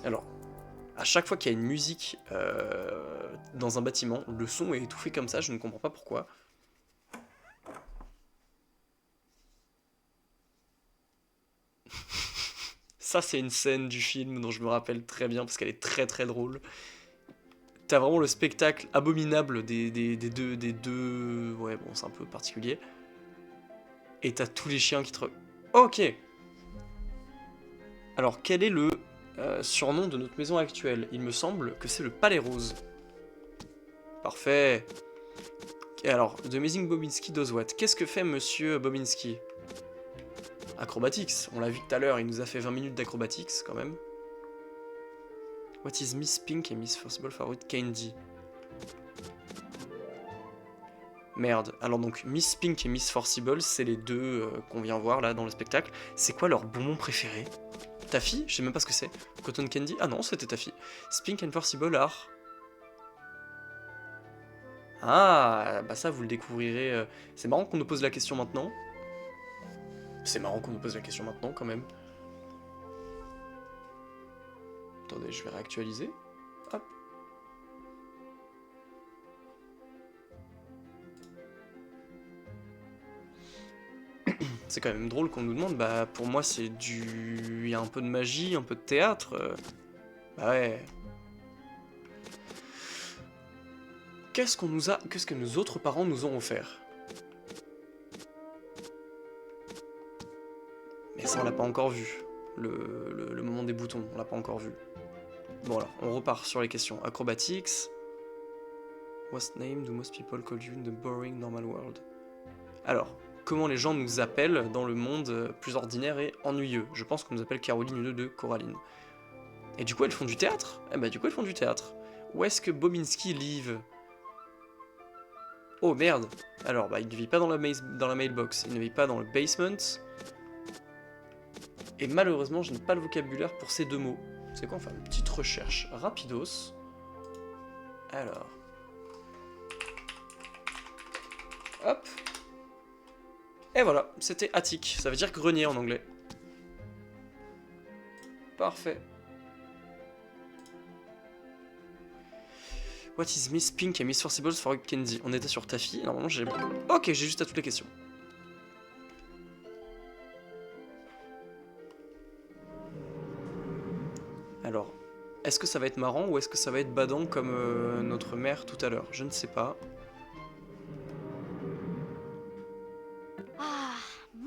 Alors, à chaque fois qu'il y a une musique dans un bâtiment, le son est étouffé comme ça, je ne comprends pas pourquoi. Ça, c'est une scène du film dont je me rappelle très bien parce qu'elle est très très drôle. T'as vraiment le spectacle abominable des deux... Ouais, bon, c'est un peu particulier. Et t'as tous les chiens qui te... Ok. Alors, quel est le surnom de notre maison actuelle? Il me semble que c'est le Palais Rose. Parfait. Et alors, The Amazing Bobinski does what? Qu'est-ce que fait Monsieur Bobinski? Acrobatics, on l'a vu tout à l'heure, il nous a fait 20 minutes d'acrobatics quand même. What is Miss Pink et Miss Forcible favorite Candy? Merde, alors donc Miss Pink et Miss Forcible, c'est les deux qu'on vient voir là dans le spectacle. C'est quoi leur bonbon préféré? Taffy? Je sais même pas ce que c'est. Cotton Candy? Ah non, c'était Taffy. Spink and Forcible are... Ah, bah ça vous le découvrirez. C'est marrant qu'on nous pose la question maintenant. C'est marrant qu'on nous pose la question maintenant quand même. Attendez, je vais réactualiser. Hop. C'est quand même drôle qu'on nous demande. Bah pour moi c'est du... Il y a un peu de magie, un peu de théâtre. Bah ouais. Qu'est-ce que nos autres parents nous ont offert? Mais ça on l'a pas encore vu. Le moment des boutons, on l'a pas encore vu. Bon alors, on repart sur les questions. Acrobatics. What name do most people call you in the boring normal world? Alors, comment les gens nous appellent dans le monde plus ordinaire et ennuyeux? Je pense qu'on nous appelle Caroline au lieu de Coraline. Et du coup, elles font du théâtre? Eh bah du coup, elles font du théâtre. Où est-ce que Bobinski live? Oh merde! Alors, bah il ne vit pas dans la mailbox, il ne vit pas dans le basement. Et malheureusement, je n'ai pas le vocabulaire pour ces deux mots. C'est quoi? Enfin, une petite recherche rapidos. Alors. Hop. Et voilà, c'était attic. Ça veut dire grenier en anglais. Parfait. What is Miss Pink et Miss Forcible for Candy? On était sur Taffy. Normalement, j'ai... Ok, j'ai juste à toutes les questions. Alors, est-ce que ça va être marrant ou est-ce que ça va être badant comme notre mère tout à l'heure? Je ne sais pas.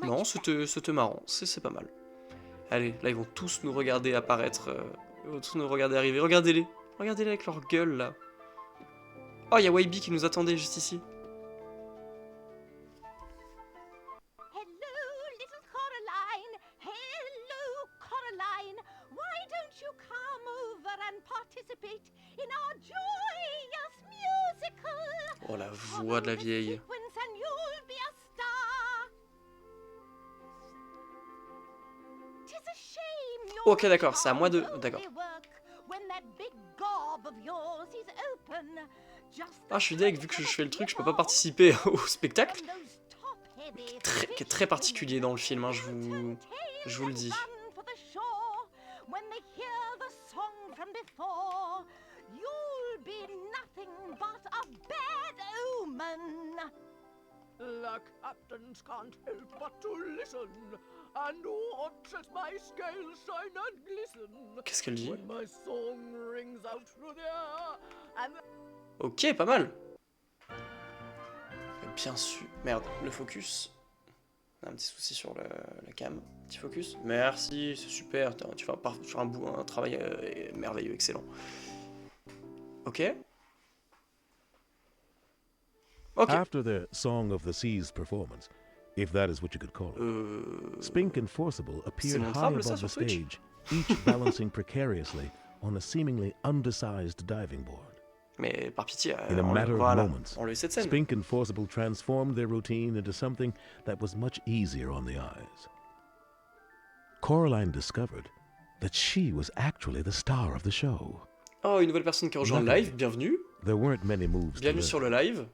Non, c'était marrant, c'est pas mal. Allez, là ils vont tous nous regarder apparaître, ils vont tous nous regarder arriver. Regardez-les, regardez-les avec leur gueule là. Oh, il y a YB qui nous attendait juste ici. Hello, little Coraline. Hello, Coraline. Why don't you come over and participate in our joyous musical? Oh la voix de la vieille. And you'll be a star. Tis a shame your Ok, d'accord, c'est à moi de... D'accord. Ah, je suis deg, vu que je fais le truc, je peux pas participer au spectacle. Qui est très particulier dans le film, hein, je vous le dis. The captains can't help but to listen, and watch my scales shine and glisten. Qu'est-ce qu'elle dit? When my song rings out through the air, and... Ok, pas mal. bien sûr. Merde, le focus. Un petit souci sur la cam. Petit focus. Merci, c'est super. Tu vas faire un travail merveilleux, excellent. Ok. Ok. After the Song of the Seas performance, if that is what you could call it, Spink and Forcible appeared high montrable, ça, above the sur Twitch? stage, each balancing precariously on a seemingly undersized diving board. Mais par pitié, In a matter of voilà, moments, enlevez cette scène. Spink and Forcible transformed their routine into something that was much easier on the eyes. Coraline discovered that she was actually the star of the show. Oh, une nouvelle personne qui rejoint le live, bienvenue. There weren't many moves to Bienvenue learn. sur le live.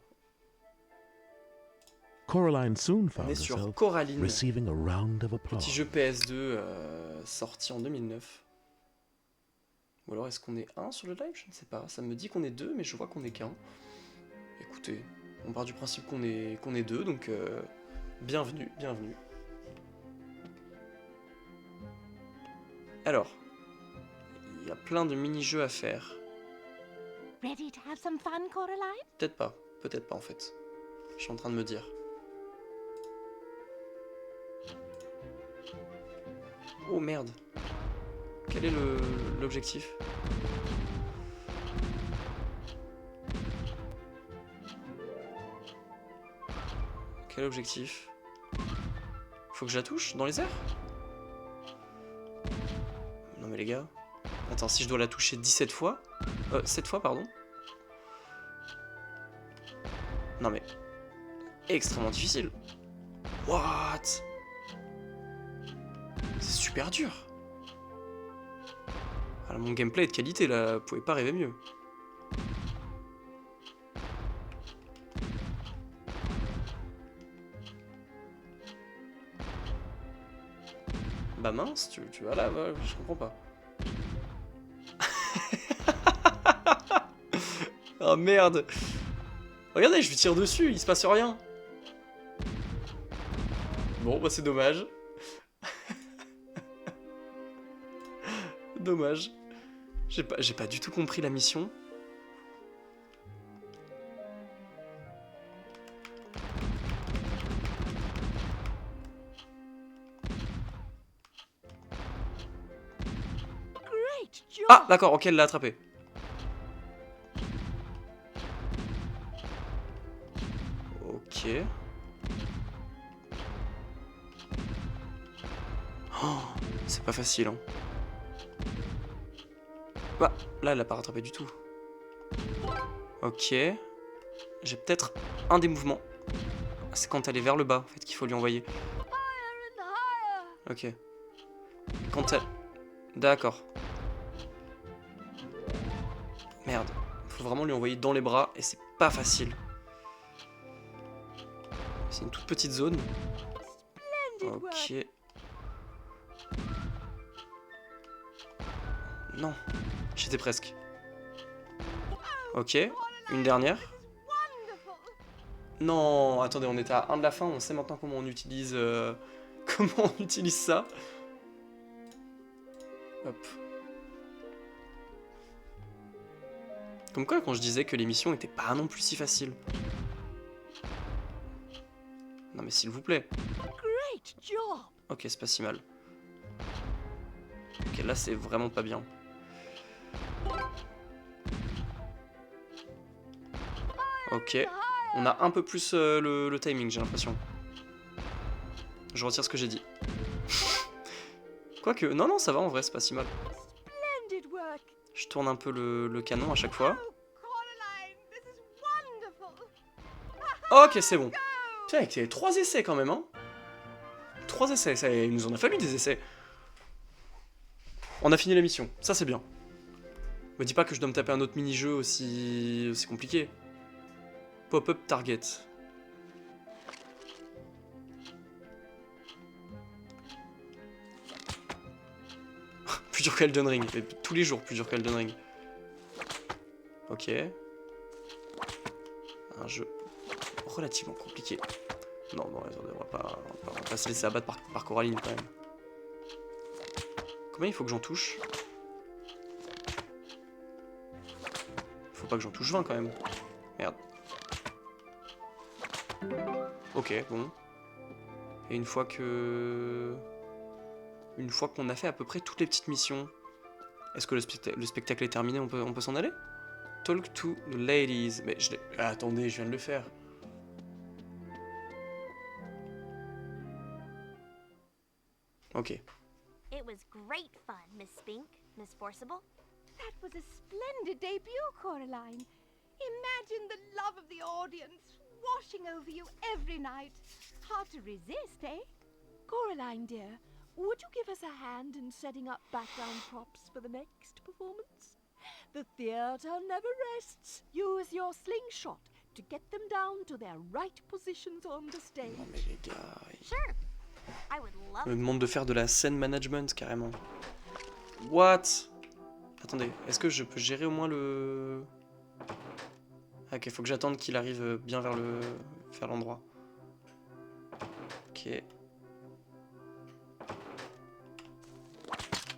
Coraline soon On found est sur herself Coraline, receiving a round of applause. petit jeu PS2 sorti en 2009. Ou alors est-ce qu'on est un sur le live? Je ne sais pas. Ça me dit qu'on est deux, mais je vois qu'on est qu'un. Écoutez, on part du principe qu'on est deux, donc bienvenue, bienvenue. Alors, il y a plein de mini-jeux à faire. Ready to have some fun, Coraline? Peut-être pas en fait. Je suis en train de me dire. Oh merde. Quel est l'objectif? Quel objectif? Faut que je la touche dans les airs? Non mais les gars. Attends, si je dois la toucher 17 fois... 7 fois, pardon. Non mais... Extrêmement difficile. What? C'est super dur. Alors, mon gameplay est de qualité là, vous pouvez pas rêver mieux. Bah mince, tu vas là, je comprends pas. Oh merde. Regardez, je lui tire dessus, il se passe rien. Bon, bah c'est dommage. Dommage. J'ai pas du tout compris la mission. Great job! Ah, d'accord, ok, elle l'a attrapé. Ok. Oh, c'est pas facile, hein. Bah, là, elle l'a pas rattrapé du tout. Ok. J'ai peut-être un des mouvements. C'est quand elle est vers le bas, en fait, qu'il faut lui envoyer. Higher and higher! Ok. Quand elle... D'accord. Merde. Faut vraiment lui envoyer dans les bras, et c'est pas facile. C'est une toute petite zone. Splendid work! Ok. Non. J'étais presque. Ok. Une dernière. Wonderful! Non, attendez, on était à 1 de la fin, on sait maintenant comment on utilise... comment on utilise ça. Hop. Comme quoi, quand je disais que l'émission était pas non plus si facile. Non mais s'il vous plaît. Great job! Ok, c'est pas si mal. Ok, là c'est vraiment pas bien. Ok. On a un peu plus le timing, j'ai l'impression. Je retire ce que j'ai dit. Quoique, non, ça va en vrai, c'est pas si mal. Splendid work! Je tourne un peu le canon à chaque fois. Oh, Coraline, this is wonderful! Ok, c'est bon. Tiens, avec les 3 essais quand même, hein. 3 essais, ça, il nous en a fallu des essais. On a fini la mission, ça c'est bien. Me dis pas que je dois me taper un autre mini-jeu aussi compliqué. Pop-up target. Plus dur qu'Elden Ring, et tous les jours plus dur qu'Elden Ring. Ok. Un jeu relativement compliqué. Non, attendez, on va pas se laisser abattre par Coraline quand même. Combien il faut que j'en touche? Faut pas que j'en touche 20 quand même. Merde. Ok, bon. Et une fois qu'on a fait à peu près toutes les petites missions, est-ce que le spectacle est terminé? On peut s'en aller? Talk to the ladies. Mais je l'ai... Ah, attendez, je viens de le faire. Ok. It was great fun, Miss Spink, Miss Forcible. That was a splendid debut, Coraline. Imagine the love of the audience washing over you every night. Hard to resist, eh? Coraline, dear, would you give us a hand in setting up background props for the next performance? The theatre never rests. Use your slingshot to get them down to their right positions on the stage. Non mais les gars... Sure. I would love On me demande de faire de la scène management, carrément. What? Attendez, est-ce que je peux gérer au moins le... Ah, ok, faut que j'attende qu'il arrive bien vers l'endroit. Ok.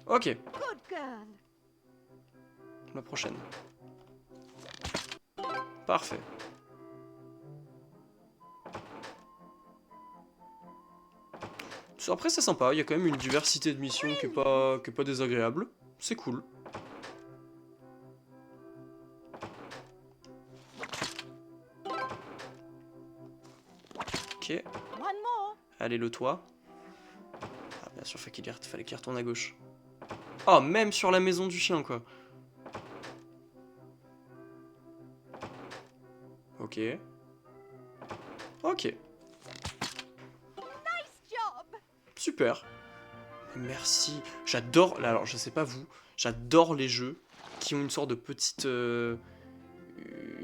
Ok, Good girl. la prochaine. Parfait. Après c'est sympa, il y a quand même une diversité de missions qui est pas désagréable. C'est cool. Ok. One more. Allez, le toit. Ah, bien sûr, fallait qu'il retourne à gauche. Oh, même sur la maison du chien, quoi. Ok. Ok. Nice job. Super. Merci. J'adore... Alors, je sais pas vous, j'adore les jeux qui ont une sorte de petite... une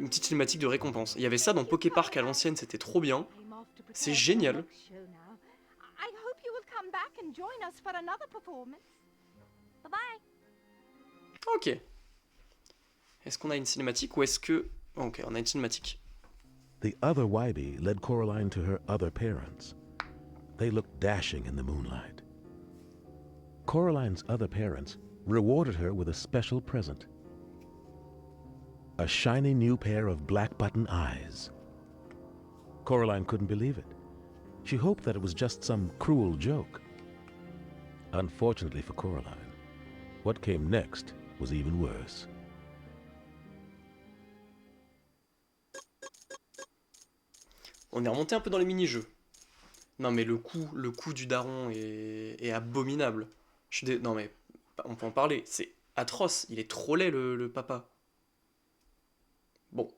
petite cinématique de récompense. Il y avait ça dans Poképark à l'ancienne, c'était trop bien. I'm off to prepare C'est for the génial. next show now. I hope you will come back and join us for another performance. Bye-bye. Ok. Est-ce qu'on a une cinématique ou est-ce que... Ok, on a une cinématique. The other Wybie led Coraline to her other parents. They looked dashing in the moonlight. Coraline's other parents rewarded her with a special present. A shiny new pair of black button eyes. Coraline couldn't believe it. She hoped that it was just some cruel joke. Unfortunately for Coraline, what came next was even worse. On est remonté un peu dans les mini-jeux. Non mais le coup du daron est abominable. Non mais, on peut en parler, c'est atroce, il est trop laid le papa. Bon.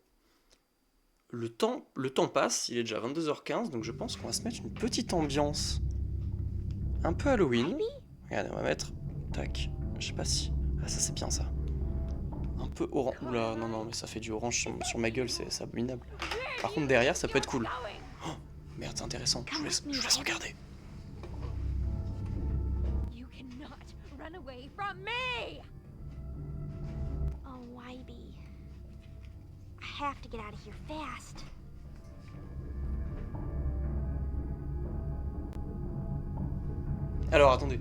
Le temps passe, il est déjà 22h15, donc je pense qu'on va se mettre une petite ambiance un peu Halloween. Regardez, on va mettre... Tac, je sais pas si... Ah ça c'est bien ça. Un peu orange... Oula, non, mais ça fait du orange sur ma gueule, c'est abominable. Par contre derrière ça peut être cool. Oh, merde, c'est intéressant, je vous laisse regarder. You cannot run away from me. Oh, Wybie. I have to get out of here fast. Alors attendez.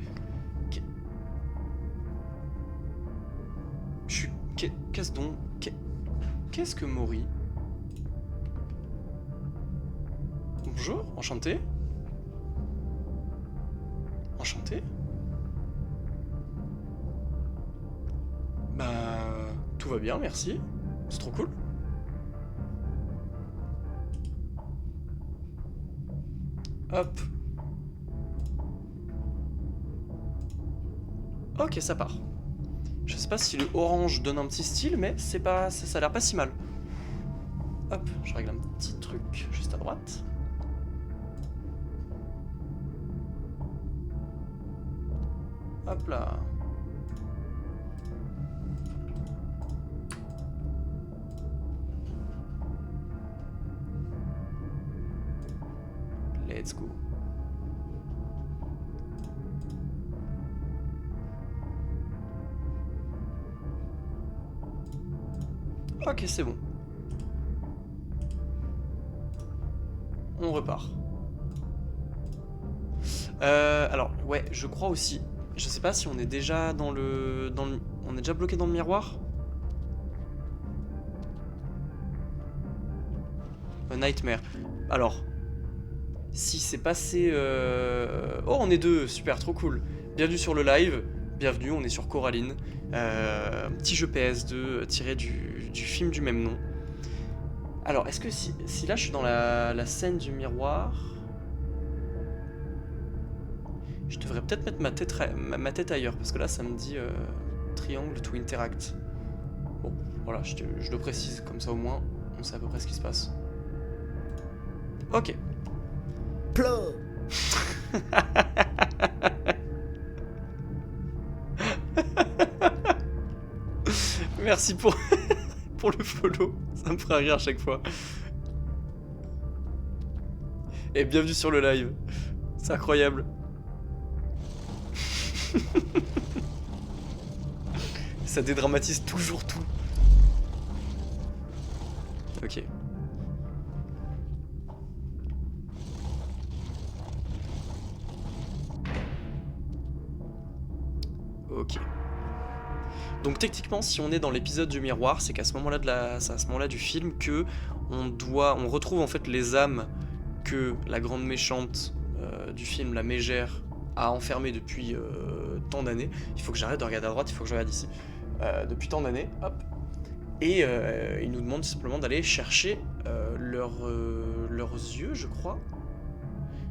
Qu'est-ce donc... Qu'est-ce que Mori? Bonjour, enchanté. Enchanté. Bah... Tout va bien, merci. C'est trop cool. Hop. Ok, ça part. Je sais pas si le orange donne un petit style, mais c'est pas, ça a l'air pas si mal. Hop, je règle un petit truc juste à droite. Hop là. Let's go. Ok, c'est bon. On repart. Alors, ouais, je crois aussi. Je sais pas si on est déjà on est déjà bloqué dans le miroir. A Nightmare. Alors, si c'est passé... Oh, on est deux, super, trop cool. Bienvenue sur le live, bienvenue, on est sur Coraline. Petit jeu PS2 tiré du film du même nom. Alors, est-ce que si là je suis dans la scène du miroir... Je devrais peut-être mettre ma tête ailleurs, parce que là ça me dit triangle to interact. Bon, voilà, je le précise, comme ça au moins, on sait à peu près ce qui se passe. Ok. Plot. Merci pour, pour le follow, ça me fera rire à chaque fois. Et bienvenue sur le live, c'est incroyable. Ça dédramatise toujours tout. Ok. Ok. Donc techniquement, si on est dans l'épisode du miroir, c'est qu'à ce moment-là du film que on retrouve en fait les âmes que la grande méchante du film, la mégère, a enfermées depuis tant d'années. Il faut que j'arrête de regarder à droite, il faut que je regarde ici. Depuis tant d'années, hop. Et il nous demande simplement d'aller chercher leurs yeux, je crois.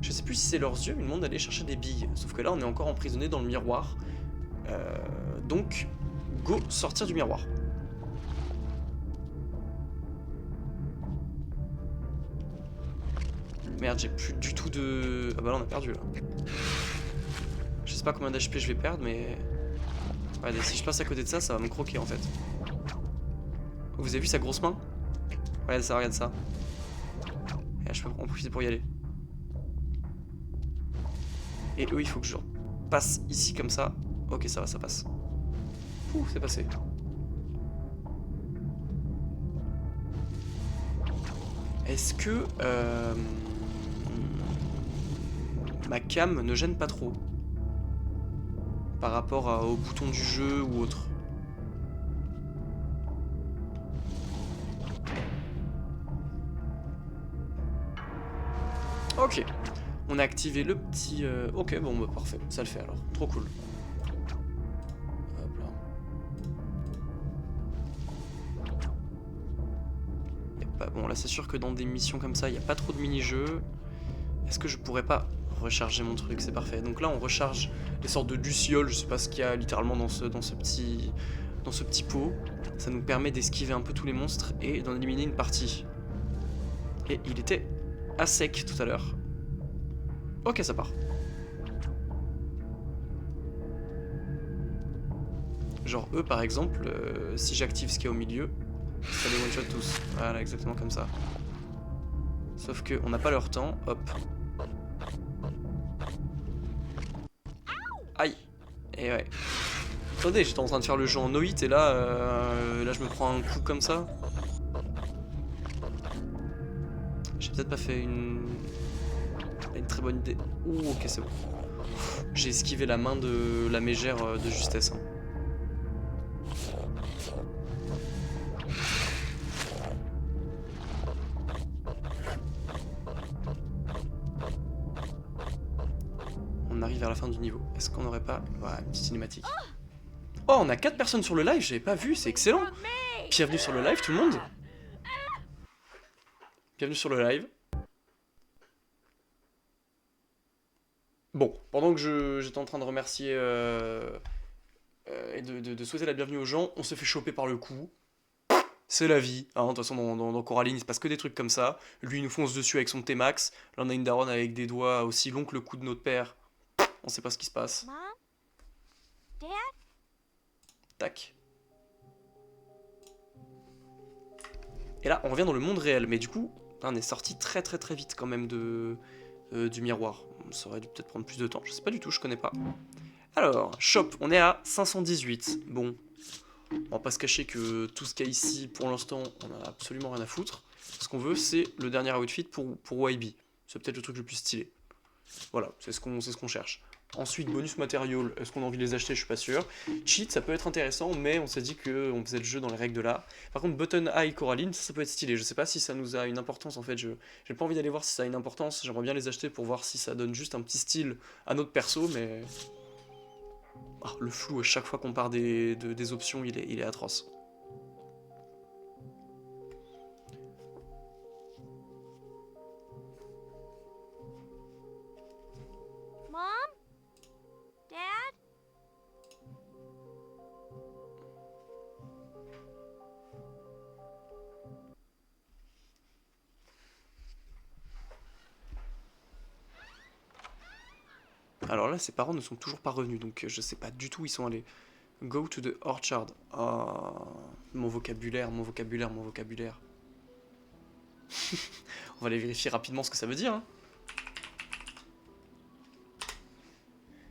Je sais plus si c'est leurs yeux, mais il nous demande d'aller chercher des billes. Sauf que là, on est encore emprisonné dans le miroir. Donc, go sortir du miroir. Merde, j'ai plus du tout de... Ah bah là, on a perdu, là. Je sais pas combien d'HP je vais perdre, mais... Regardez, si je passe à côté de ça, ça va me croquer, en fait. Vous avez vu sa grosse main? Regarde ça, regarde ça. Et je peux en profiter pour y aller. Et eux, il faut que je passe ici, comme ça. Ok, ça va, ça passe. Ouh, c'est passé. Est-ce que ma cam ne gêne pas trop par rapport au bouton du jeu ou autre? Ok, on a activé le petit... Ok, bon, bah parfait, ça le fait alors, trop cool. Hop là. Bon, là c'est sûr que dans des missions comme ça, il n'y a pas trop de mini-jeux. Est-ce que je pourrais pas recharger mon truc? C'est parfait. Donc là, on recharge des sortes de lucioles, je sais pas ce qu'il y a littéralement dans ce petit pot. Ça nous permet d'esquiver un peu tous les monstres et d'en éliminer une partie. Et il était à sec tout à l'heure. Ok, ça part. Genre eux par exemple, si j'active ce qu'il y a au milieu, ça les one-shot tous. Voilà, exactement comme ça. Sauf que on n'a pas leur temps, hop. Aïe. Et ouais. Attendez, j'étais en train de faire le jeu en no-hit et là, là je me prends un coup comme ça. J'ai peut-être pas fait une très bonne idée. Ouh, ok, c'est bon. J'ai esquivé la main de la mégère de justesse. Hein. On arrive vers la fin du niveau. Est-ce qu'on n'aurait pas... Voilà, une petite cinématique. Oh, on a 4 personnes sur le live, j'avais pas vu, c'est excellent. Bienvenue sur le live tout le monde. Bienvenue sur le live. Bon, pendant que j'étais en train de remercier et de souhaiter la bienvenue aux gens, on se fait choper par le coup. C'est la vie, hein. De toute façon dans Coraline il se passe que des trucs comme ça. Lui il nous fonce dessus avec son T-Max. Là on a une daronne avec des doigts aussi longs que le cou de notre père. On sait pas ce qui se passe. Mom? Dad? Tac. Et là on revient dans le monde réel, mais du coup on est sorti très vite quand même du miroir. Ça aurait dû peut-être prendre plus de temps, je sais pas du tout, je connais pas. Alors, shop, on est à 518. Bon, on va pas se cacher que tout ce qu'il y a ici, pour l'instant, on a absolument rien à foutre. Ce qu'on veut, c'est le dernier outfit pour YB. C'est peut-être le truc le plus stylé. Voilà, c'est ce qu'on cherche. Ensuite, bonus matériaux, est-ce qu'on a envie de les acheter? Je suis pas sûr. Cheat, ça peut être intéressant, mais on s'est dit qu'on faisait le jeu dans les règles de l'art. Par contre, Button Eye Coraline, ça peut être stylé. Je sais pas si ça nous a une importance en fait. J'ai pas envie d'aller voir si ça a une importance. J'aimerais bien les acheter pour voir si ça donne juste un petit style à notre perso, mais. Ah, le flou à chaque fois qu'on part des options, il est atroce. Mom? Dad? Alors là, ses parents ne sont toujours pas revenus, donc je sais pas du tout où ils sont allés. Go to the orchard. Ah, mon vocabulaire, mon vocabulaire, mon vocabulaire. On va aller vérifier rapidement ce que ça veut dire. Hein.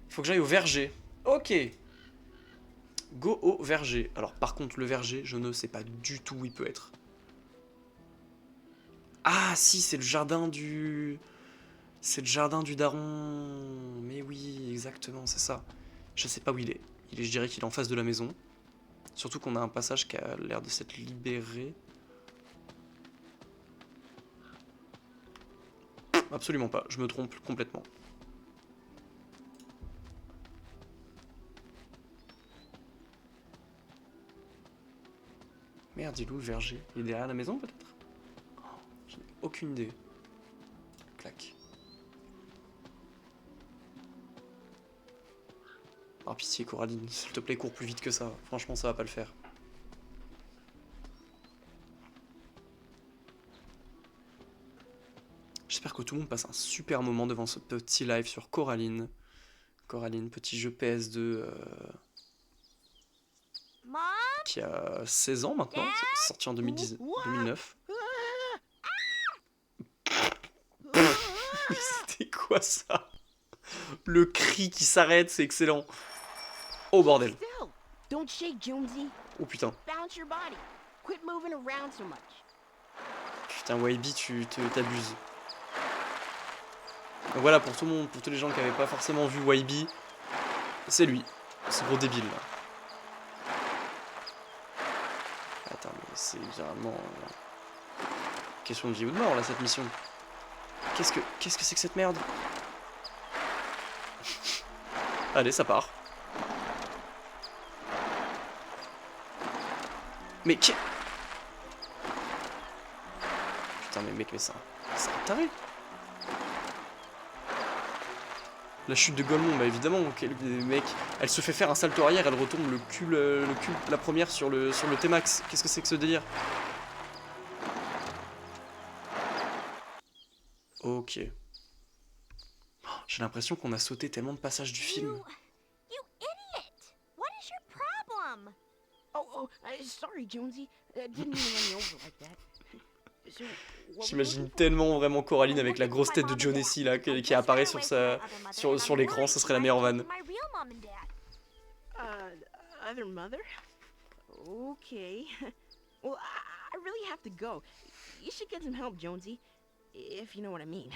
Faut que j'aille au verger. Ok. Go au verger. Alors par contre, le verger, je ne sais pas du tout où il peut être. Ah si, c'est le jardin du... C'est le jardin du daron. Mais oui, exactement, c'est ça. Je sais pas où il est. Je dirais qu'il est en face de la maison. Surtout qu'on a un passage qui a l'air de s'être libéré. Absolument pas, je me trompe complètement. Merde, il est où le verger? Il est derrière la maison peut-être? Oh, j'en ai aucune idée. Clac. Par pitié, Coraline, s'il te plaît, cours plus vite que ça. Franchement, ça va pas le faire. J'espère que tout le monde passe un super moment devant ce petit live sur Coraline. Coraline, petit jeu PS2 Mom? qui a 16 ans maintenant, sorti en 2009. C'était quoi ça? Le cri qui s'arrête, c'est excellent. Oh bordel. Still, don't shake, Jonesy. Oh putain. Bounce your body. Quit moving around so much. Putain, YB, tu t'abuses. Donc voilà, pour tout le monde, pour tous les gens qui n'avaient pas forcément vu YB, c'est lui, ce gros débile là. Attends, mais c'est vraiment question de vie ou de mort là, cette mission. Qu'est-ce que c'est que cette merde? Allez, ça part. Mais qui... Putain, mais mec, mais ça... C'est un taré. La chute de Golemont, bah évidemment, mec, elle se fait faire un salto arrière, elle retombe le cul, la première sur le T-Max. Qu'est-ce que c'est que ce délire? Ok. Oh, j'ai l'impression qu'on a sauté tellement de passages du film. You idiot! What is your problem? Sorry, Jonesy. Didn't mean to run you over like that. So, what were J'imagine you looking tellement vraiment Coraline avec la grosse tête de Joe Nessie là qui apparaît sur l'écran, ce serait la meilleure vanne. My real mom and dad. Other mother? Okay. Well, I really have to go. You should get some help, Jonesy. If you know what I mean.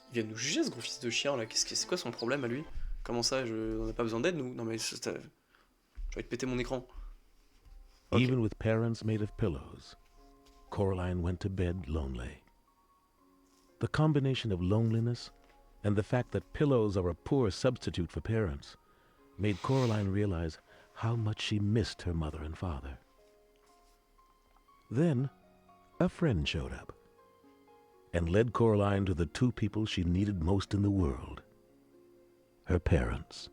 Il vient de nous juger ce gros fils de chien là, c'est quoi son problème à lui? Comment ça, on n'a pas besoin d'aide nous? Non mais je vais te péter mon écran. Okay. Even with parents made of pillows, Coraline went to bed lonely. The combination of loneliness and the fact that pillows are a poor substitute for parents made Coraline realize how much she missed her mother and father. Then, a friend showed up and led Coraline to the two people she needed most in the world, her parents.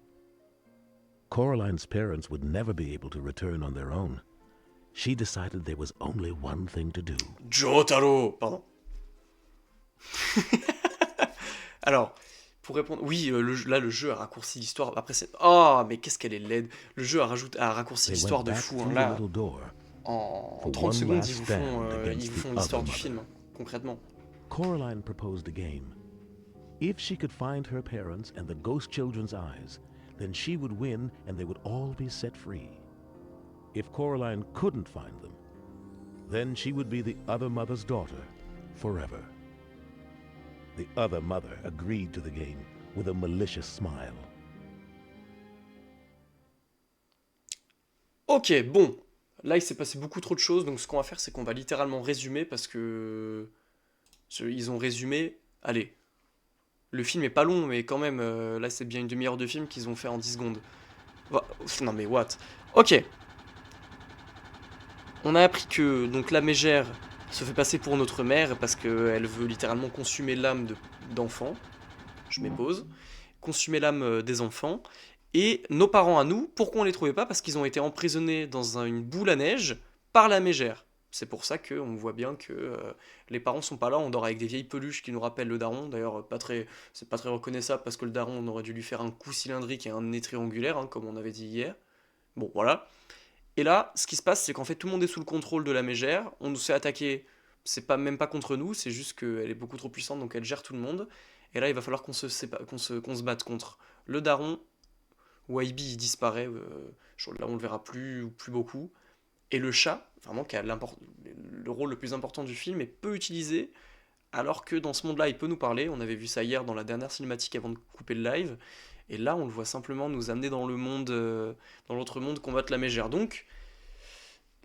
Coraline's parents would never be able to return on their own. She decided there was only one thing to do. Jotaro, pardon. Alors, pour répondre, oui, là le jeu a raccourci l'histoire. Après c'est, oh mais qu'est-ce qu'elle est laide. Le jeu a raccourci l'histoire de fou. Hein, là, en 30 secondes ils vous font l'histoire du film, concrètement. Coraline proposed a game. If she could find her parents and the ghost children's eyes, then she would win and they would all be set free. If Coraline couldn't find them, then she would be the other mother's daughter forever. The other mother agreed to the game, with a malicious smile. Ok, bon. Là, il s'est passé beaucoup trop de choses, donc ce qu'on va faire, c'est qu'on va littéralement résumer, parce que... Ils ont résumé... Allez. Le film est pas long, mais quand même, là, c'est bien une demi-heure de film qu'ils ont fait en 10 secondes. Non mais what? Ok. On a appris que donc la mégère se fait passer pour notre mère parce qu'elle veut littéralement consumer l'âme d'enfants. Je m'épose. Consumer l'âme des enfants. Et nos parents à nous, pourquoi on les trouvait pas? Parce qu'ils ont été emprisonnés dans une boule à neige par la mégère. C'est pour ça qu'on voit bien que les parents sont pas là, on dort avec des vieilles peluches qui nous rappellent le daron. D'ailleurs, c'est pas très reconnaissable parce que le daron, on aurait dû lui faire un cou cylindrique et un nez triangulaire, hein, comme on avait dit hier. Bon, voilà. Et là, ce qui se passe, c'est qu'en fait, tout le monde est sous le contrôle de la mégère. On nous fait attaquer, c'est pas même pas contre nous, c'est juste qu'elle est beaucoup trop puissante, donc elle gère tout le monde. Et là, il va falloir qu'on se batte contre le daron. Waibi, il disparaît. Là, on le verra plus ou plus beaucoup. Et le chat, vraiment, qui a le rôle le plus important du film, est peu utilisé, alors que dans ce monde-là, il peut nous parler. On avait vu ça hier dans la dernière cinématique avant de couper le live. Et là, on le voit simplement nous amener dans le monde, dans l'autre monde, combattre la mégère. Donc,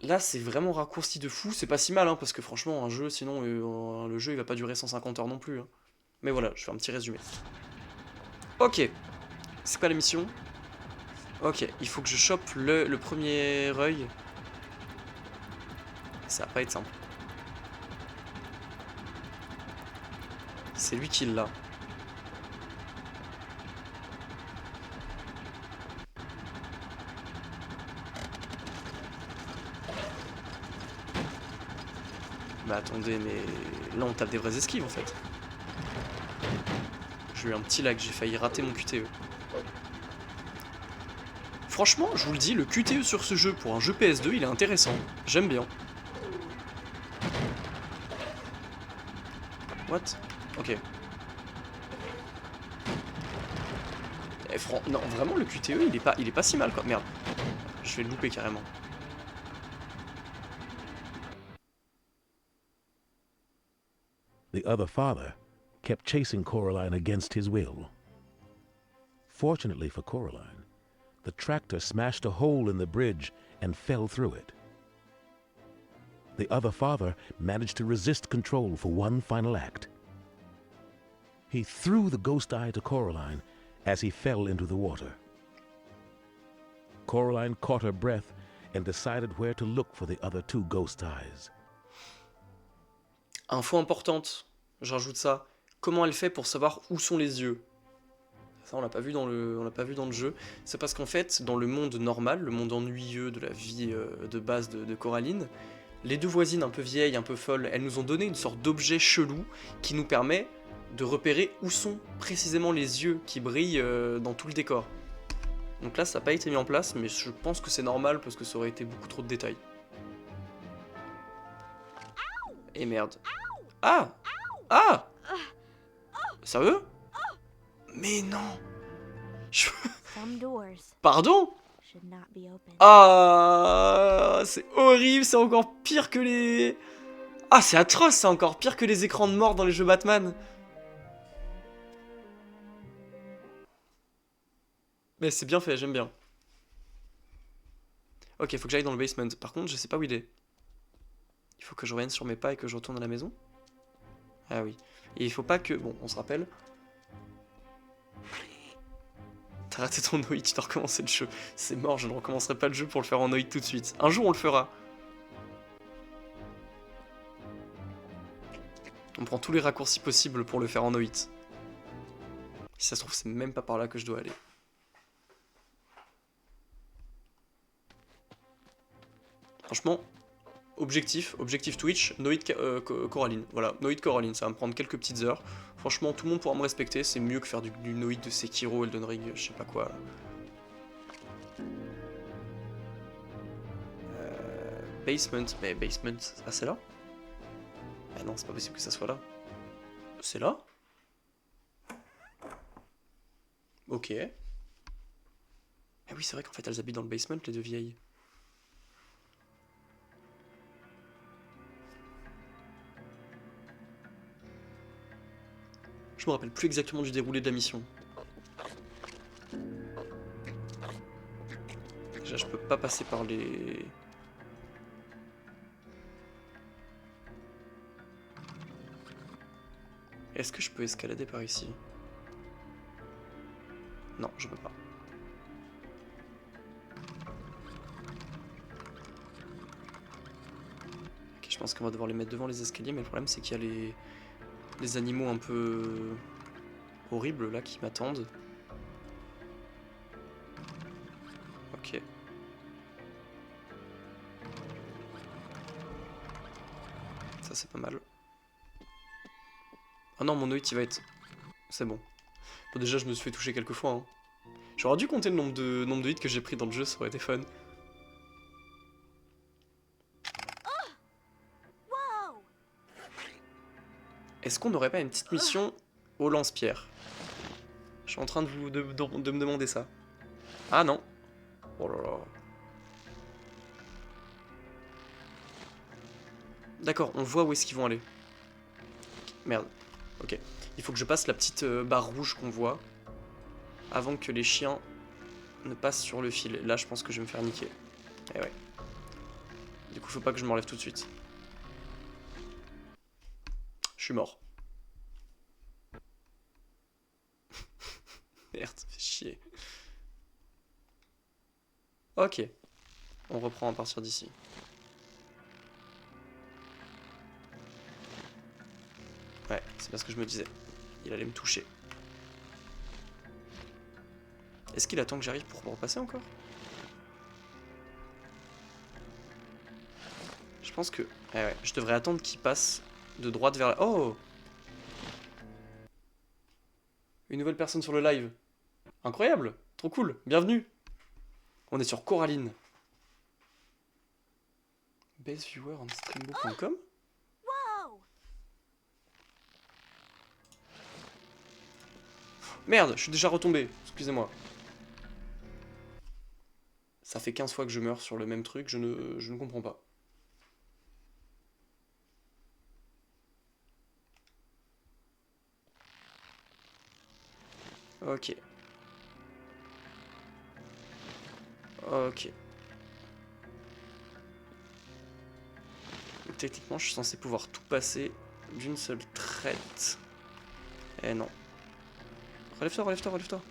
là, c'est vraiment raccourci de fou. C'est pas si mal, hein, parce que franchement, un jeu, sinon, le jeu, il va pas durer 150 heures non plus. Hein. Mais voilà, je fais un petit résumé. Ok. C'est quoi la mission? Ok, il faut que je chope le premier œil. Ça va pas être simple. C'est lui qui l'a. Bah attendez, mais là on tape des vraies esquives en fait. J'ai eu un petit lag, j'ai failli rater mon QTE. Franchement, je vous le dis, le QTE sur ce jeu pour un jeu PS2, il est intéressant. J'aime bien. What? Ok. Non, vraiment, le QTE, il est pas si mal, quoi. Merde. Je vais le louper, carrément. The other father kept chasing Coraline against his will. Fortunately for Coraline, the tractor smashed a hole in the bridge and fell through it. The other father managed to resist control for one final act. He threw the ghost eye to Coraline as he fell into the water. Coraline caught her breath and decided where to look for the other two ghost eyes. Info importante, je rajoute ça. Comment elle fait pour savoir où sont les yeux? Ça, on l'a pas vu dans le jeu. C'est parce qu'en fait, dans le monde normal, le monde ennuyeux de la vie de base de Coraline, les deux voisines un peu vieilles, un peu folles, elles nous ont donné une sorte d'objet chelou qui nous permet de repérer où sont précisément les yeux qui brillent dans tout le décor. Donc là, ça n'a pas été mis en place, mais je pense que c'est normal parce que ça aurait été beaucoup trop de détails. Et merde. Ah! Ah! Sérieux? Mais non! Some doors Pardon? should not be open. Ah! C'est horrible, c'est encore pire que les... Ah, c'est atroce, c'est encore pire que les écrans de mort dans les jeux Batman. Mais c'est bien fait, j'aime bien. Ok, faut que j'aille dans le basement. Par contre, je sais pas où il est. Il faut que je revienne sur mes pas et que je retourne à la maison. Ah oui. Et il faut pas que... Bon, on se rappelle. T'as raté ton Noïd, tu dois recommencer le jeu. C'est mort, je ne recommencerai pas le jeu pour le faire en Noïd tout de suite. Un jour, on le fera. On prend tous les raccourcis possibles pour le faire en Noïd. Si ça se trouve, c'est même pas par là que je dois aller. Franchement, objectif Twitch, Noïd Coraline. Voilà, Noïd Coraline, ça va me prendre quelques petites heures. Franchement, tout le monde pourra me respecter, c'est mieux que faire du Noïd de Sekiro, Elden Ring, je sais pas quoi. Basement, mais basement, ah c'est là? Ah non, c'est pas possible que ça soit là. C'est là? Ok. Ah oui, c'est vrai qu'en fait, elles habitent dans le basement, les deux vieilles. Je me rappelle plus exactement du déroulé de la mission. Déjà, je peux pas passer par les... Est-ce que je peux escalader par ici? Non, je peux pas. Ok, je pense qu'on va devoir les mettre devant les escaliers, mais le problème c'est qu'il y a les animaux un peu horribles là qui m'attendent. Ok. Ça c'est pas mal. Ah non, mon œil il va être... C'est bon. Bon, déjà je me suis fait toucher quelques fois. Hein. J'aurais dû compter le nombre de hits que j'ai pris dans le jeu, ça aurait été fun. Whoa! Est-ce qu'on n'aurait pas une petite mission au lance-pierre? Je suis en train de me demander ça. Ah non. Oh là là. D'accord, on voit où est-ce qu'ils vont aller. Merde. Ok. Il faut que je passe la petite barre rouge qu'on voit avant que les chiens ne passent sur le fil. Là, je pense que je vais me faire niquer. Eh ouais. Du coup, faut pas que je m'enlève tout de suite. Je suis mort. Merde, fait chier. Ok. On reprend à partir d'ici. Ouais, c'est parce que je me disais. Il allait me toucher. Est-ce qu'il attend que j'arrive pour repasser encore? Je pense que... ouais, je devrais attendre qu'il passe de droite vers la... Oh! Une nouvelle personne sur le live. Incroyable! Trop cool! Bienvenue! On est sur Coraline. Best viewer on streambo.com. Whoa! Merde, je suis déjà retombé. Excusez-moi. Ça fait 15 fois que je meurs sur le même truc, je ne comprends pas. Ok. Ok. Techniquement, je suis censé pouvoir tout passer d'une seule traite. Eh non. Relève-toi, relève-toi, relève-toi.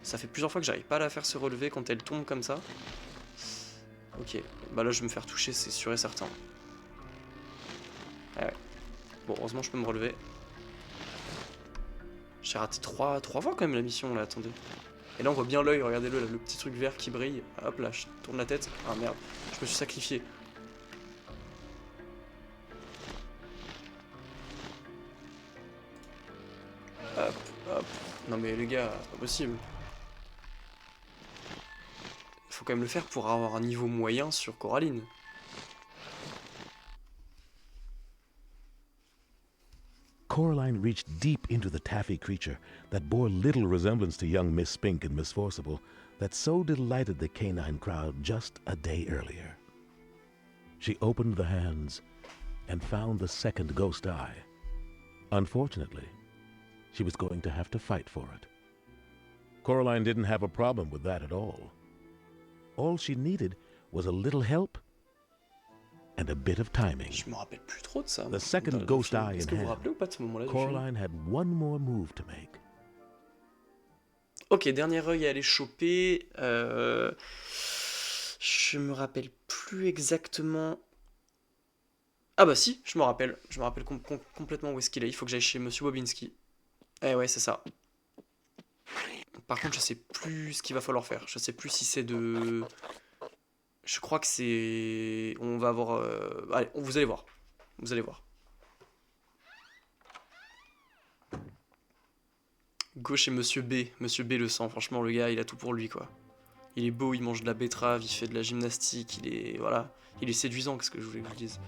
Ça fait plusieurs fois que j'arrive pas à la faire se relever quand elle tombe comme ça. Ok, bah là je vais me faire toucher, c'est sûr et certain. Ah ouais. Bon, heureusement je peux me relever. J'ai raté 3 fois quand même la mission là, attendez. Et là on voit bien l'œil, regardez-le, le petit truc vert qui brille. Hop là, je tourne la tête. Ah merde, je me suis sacrifié. Hop, hop. Non mais les gars, c'est pas possible. Faut quand même le faire pour avoir un niveau moyen sur Coraline. Coraline reached deep into the taffy creature that bore little resemblance to young Miss Spink and Miss Forcible that so delighted the canine crowd just a day earlier. She opened the hands and found the second ghost eye. Unfortunately, she was going to have to fight for it. Coraline didn't have a problem with that at all. All she needed was a little help and a bit of timing. Je me rappelle plus trop de ça. The second ghost eye in Est-ce que vous vous hand, rappelez ou pas de ce moment-là du film? Coraline had one more move to make. Ok, dernier œil à aller choper. Je me rappelle plus exactement. Ah bah si, je me rappelle. Je me rappelle complètement où est-ce qu'il est. Il faut que j'aille chez Monsieur Bobinski. Eh ouais, c'est ça. Par contre, je sais plus ce qu'il va falloir faire. Je sais plus si c'est de... Je crois que c'est... On va avoir... Allez, vous allez voir. Vous allez voir. Go chez Monsieur B. Monsieur B le sang. Franchement, le gars, il a tout pour lui, quoi. Il est beau, il mange de la betterave, il fait de la gymnastique, il est... Voilà. Il est séduisant, qu'est-ce que je voulais que je vous dise.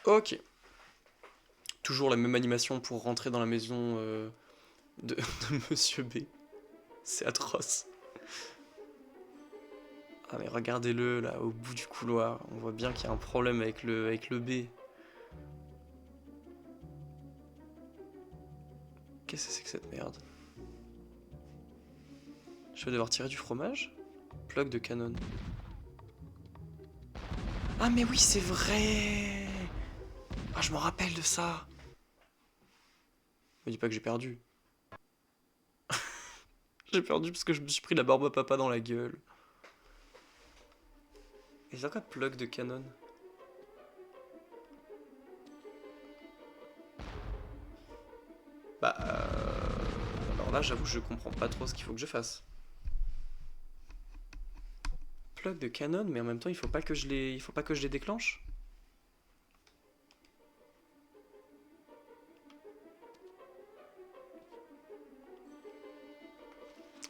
Ok. Toujours la même animation pour rentrer dans la maison de Monsieur B. C'est atroce. Ah mais regardez-le là, au bout du couloir. On voit bien qu'il y a un problème avec le B. Qu'est-ce que c'est que cette merde? Je vais devoir tirer du fromage? Plug de canon. Ah mais oui, c'est vrai! Ah, je me rappelle de ça! Me dis pas que j'ai perdu. J'ai perdu parce que je me suis pris la barbe à papa dans la gueule. Et c'est quoi plug de canon? Bah... alors là, j'avoue, je comprends pas trop ce qu'il faut que je fasse. Plug de canon, mais en même temps, il faut pas que je les déclenche.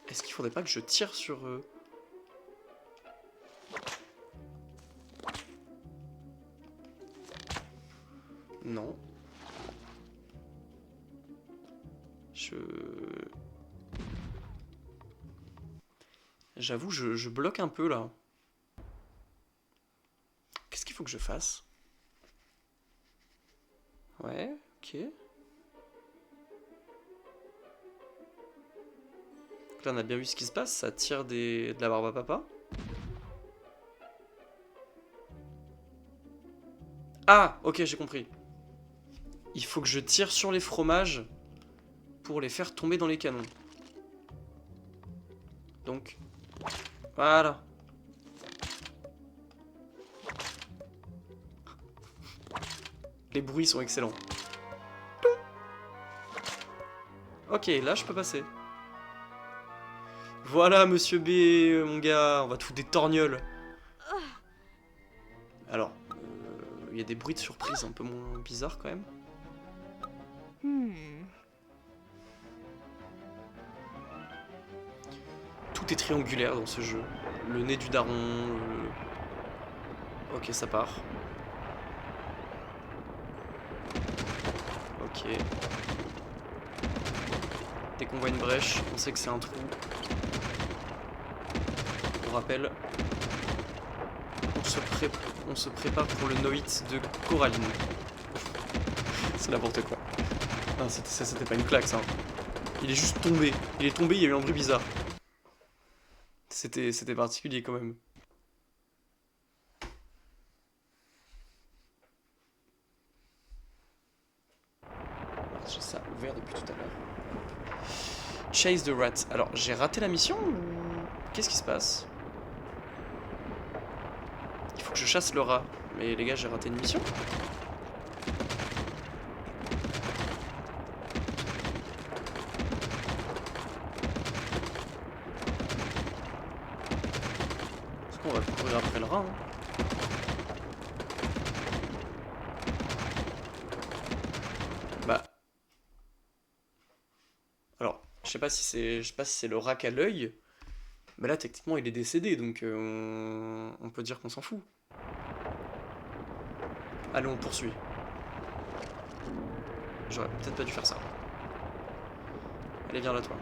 Est-ce qu'il faudrait pas que je tire sur eux? Non. J'avoue, je bloque un peu là. Qu'est-ce qu'il faut que je fasse? Ouais, ok. Là, on a bien vu ce qui se passe, ça tire de la barbe à papa. Ah, ok, j'ai compris. Il faut que je tire sur les fromages pour les faire tomber dans les canons. Donc, voilà. Les bruits sont excellents. Ok, là, je peux passer. Voilà, monsieur B, mon gars, on va tout des torgnoles. Alors, il y a des bruits de surprise un peu moins bizarres quand même. Tout est triangulaire dans ce jeu. Le nez du daron, Ok, ça part. Ok. Dès qu'on voit une brèche, on sait que c'est un trou. On rappelle, on se prépare pour le no-hit de Coraline. C'est n'importe quoi. Ah, c'était pas une claque ça. Il est juste tombé. Il est tombé, il y a eu un bruit bizarre. C'était particulier quand même. J'ai ça ouvert depuis tout à l'heure. Chase the rat. Alors, j'ai raté la mission ou... Qu'est-ce qui se passe? Il faut que je chasse le rat. Mais les gars, j'ai raté une mission? Est-ce qu'on va courir après le rat hein? Bah... Alors, je sais pas si c'est le rat qui a l'œil. Mais là, techniquement, il est décédé, donc on peut dire qu'on s'en fout. Allez, on poursuit. J'aurais peut-être pas dû faire ça. Allez, viens là, toi.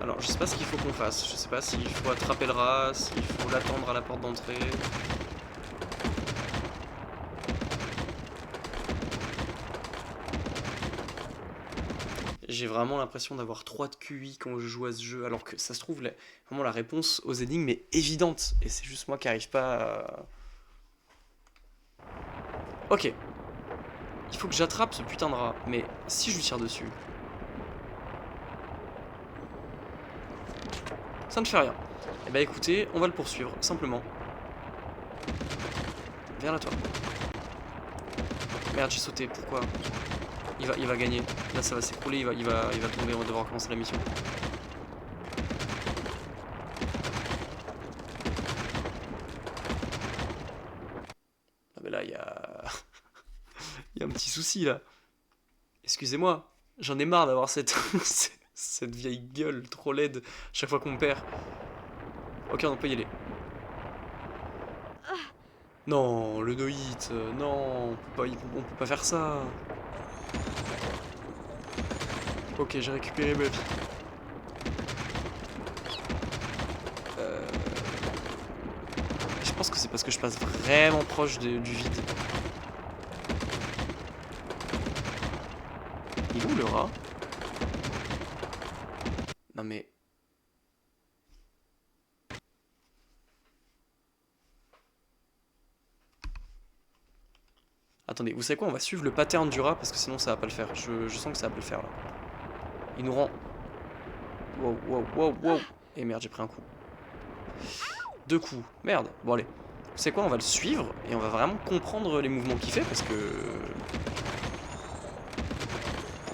Alors, je sais pas ce qu'il faut qu'on fasse. Je sais pas s'il faut attraper le rat, s'il faut l'attendre à la porte d'entrée. J'ai vraiment l'impression d'avoir 3 de QI quand je joue à ce jeu, alors que ça se trouve, vraiment la réponse aux énigmes est évidente, et c'est juste moi qui arrive pas à... Ok. Il faut que j'attrape ce putain de rat, mais si je lui tire dessus... Ça ne fait rien. Eh bah écoutez, on va le poursuivre, simplement. Vers la toi. Merde, j'ai sauté, pourquoi ? Il va gagner. Là, ça va s'écrouler, il va tomber, on va devoir recommencer la mission. Ah mais là, il y a... il y a un petit souci, là. Excusez-moi, j'en ai marre d'avoir cette Cette vieille gueule trop laide, chaque fois qu'on perd. Ok, on peut y aller. Non, le no-hit, non, on peut pas faire ça. Ok, j'ai récupéré ma vie. Je pense que c'est parce que je passe vraiment proche du vide. Il est où le rat? Non mais... Attendez, vous savez quoi? On va suivre le pattern du rat parce que sinon ça va pas le faire. Je sens que ça va pas le faire là. Il nous rend... Wow, wow, wow, wow. Et merde, j'ai pris un coup. 2 coups. Merde. Bon allez. Vous savez quoi? On va le suivre et on va vraiment comprendre les mouvements qu'il fait parce que...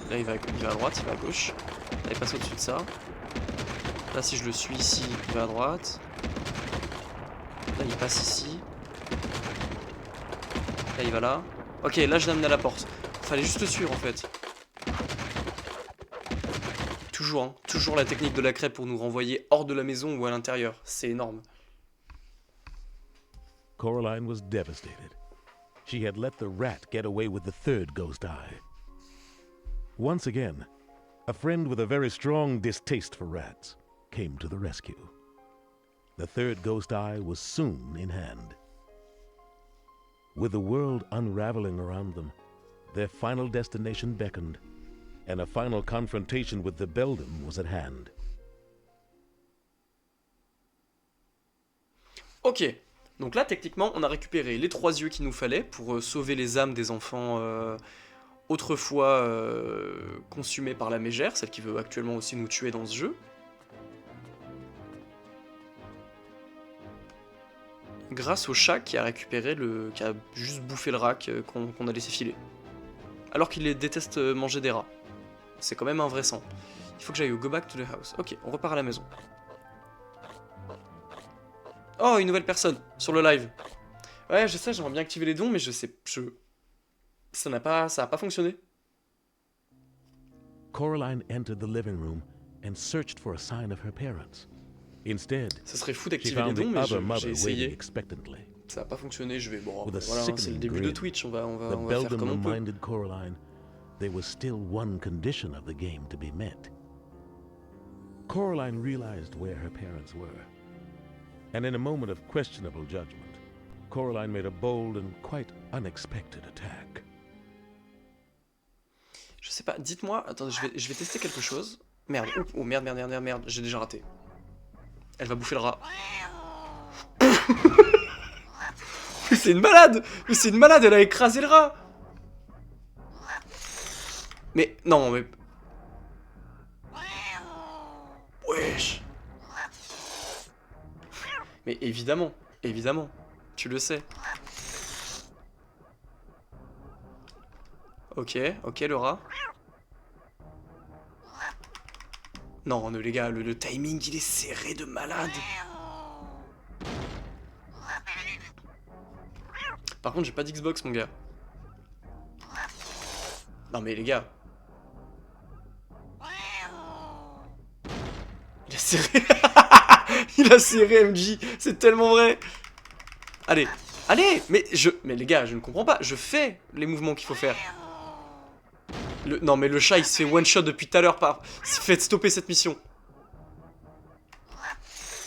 Là il va à droite, il va à gauche. Là il passe au-dessus de ça. Là si je le suis ici, il va à droite. Là il passe ici. Là il va là. Ok, là je l'ai amené à la porte. Fallait juste le suivre en fait. Toujours, hein, toujours la technique de la crêpe pour nous renvoyer hors de la maison ou à l'intérieur. C'est énorme. Coraline was devastated. She had let the rat get away with the third ghost eye. Once again, a friend with a very strong distaste for rats came to the rescue. The third ghost eye was soon in hand. With the world unraveling around them, their final destination beckoned, and a final confrontation with the beldam was at hand. Ok, donc là techniquement on a récupéré les 3 yeux qu'il nous fallait pour sauver les âmes des enfants autrefois consumés par la mégère, celle qui veut actuellement aussi nous tuer dans ce jeu. Grâce au chat qui a récupéré qui a juste bouffé le rat qu'on a laissé filer. Alors qu'il les déteste manger des rats. C'est quand même un vrai sang. Il faut que j'aille au go back to the house. Ok, on repart à la maison. Oh, une nouvelle personne sur le live. Ouais, je sais, j'aimerais bien activer les dons, mais ça n'a pas fonctionné. Coraline entered the living room and searched for a sign of her parents. Instead, ça serait fou she d'activer les found dons, the mais other j'ai mother essayé. waiting expectantly. Ça n'a pas fonctionné, je vais... Bon, With a voilà, c'est le sickening début de grin, Twitch, on va The faire comme on beldam peut. reminded Coraline there was still one condition of the game to be met. Coraline realized where her parents were, and in a moment of questionable judgment, Coraline made a bold and quite unexpected attack. Je sais pas, dites-moi, attendez, je vais tester quelque chose. Merde, oh merde, j'ai déjà raté. Elle va bouffer le rat. Mais c'est une malade! Mais c'est une malade, elle a écrasé le rat! Mais, non, mais... Wesh! Mais évidemment, tu le sais. Ok, le rat. Non, les gars, le timing, il est serré de malade. Par contre, j'ai pas d'Xbox, mon gars. Non, mais les gars. Il a serré. Il a serré, MJ. C'est tellement vrai. Allez, mais les gars, je ne comprends pas. Je fais les mouvements qu'il faut faire. Non, mais le chat, il se fait one shot depuis tout à l'heure par... Faites stopper cette mission.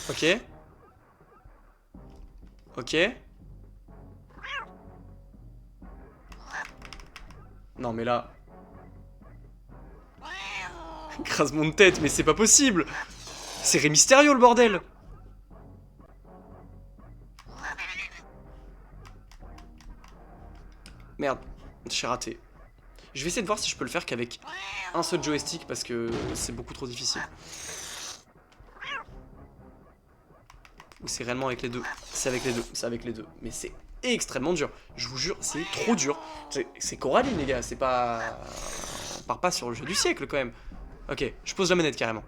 Ok. Non, mais là... Écrasement de tête, mais c'est pas possible. C'est Rey Mysterio, le bordel. Merde, j'ai raté. Je vais essayer de voir si je peux le faire qu'avec un seul joystick parce que c'est beaucoup trop difficile. Ou c'est réellement avec les deux? C'est avec les deux, Mais c'est extrêmement dur. Je vous jure, c'est trop dur. C'est Coraline, les gars, c'est pas... On part pas sur le jeu du siècle, quand même. Ok, je pose la manette, carrément.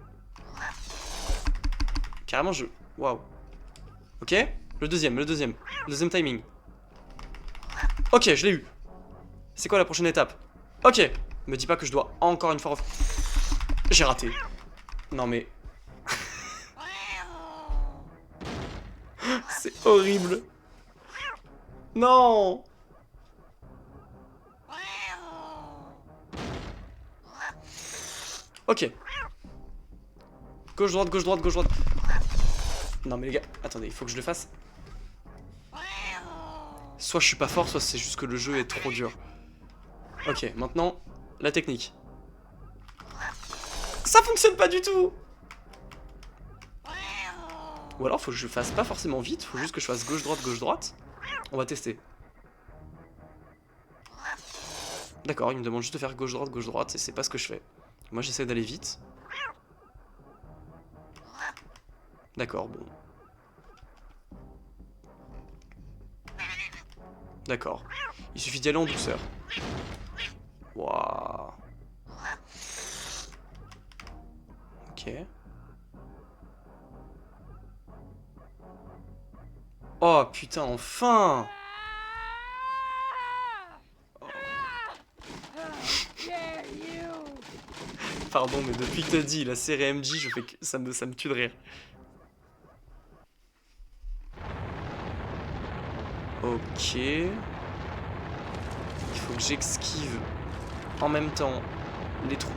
Carrément, Waouh. Ok, le deuxième timing. Ok, je l'ai eu. C'est quoi la prochaine étape? Ok, me dis pas que je dois encore une fois... J'ai raté. Non mais... C'est horrible. Non. Ok. Gauche, droite, gauche, droite, gauche, droite. Non mais les gars, attendez, il faut que je le fasse. Soit je suis pas fort, soit c'est juste que le jeu est trop dur. Ok, maintenant, la technique. Ça fonctionne pas du tout. Ou alors faut que je fasse pas forcément vite, faut juste que je fasse gauche, droite, gauche, droite. On va tester. D'accord, il me demande juste de faire gauche, droite, et c'est pas ce que je fais. Moi j'essaie d'aller vite. D'accord, bon. D'accord. Il suffit d'y aller en douceur. Waouh. Ok. Oh putain, enfin! Oh. Pardon, mais depuis que t'as dit la série MJ, je fais que ça me tue de rire. Ok. Il faut que j'esquive en même temps les trous,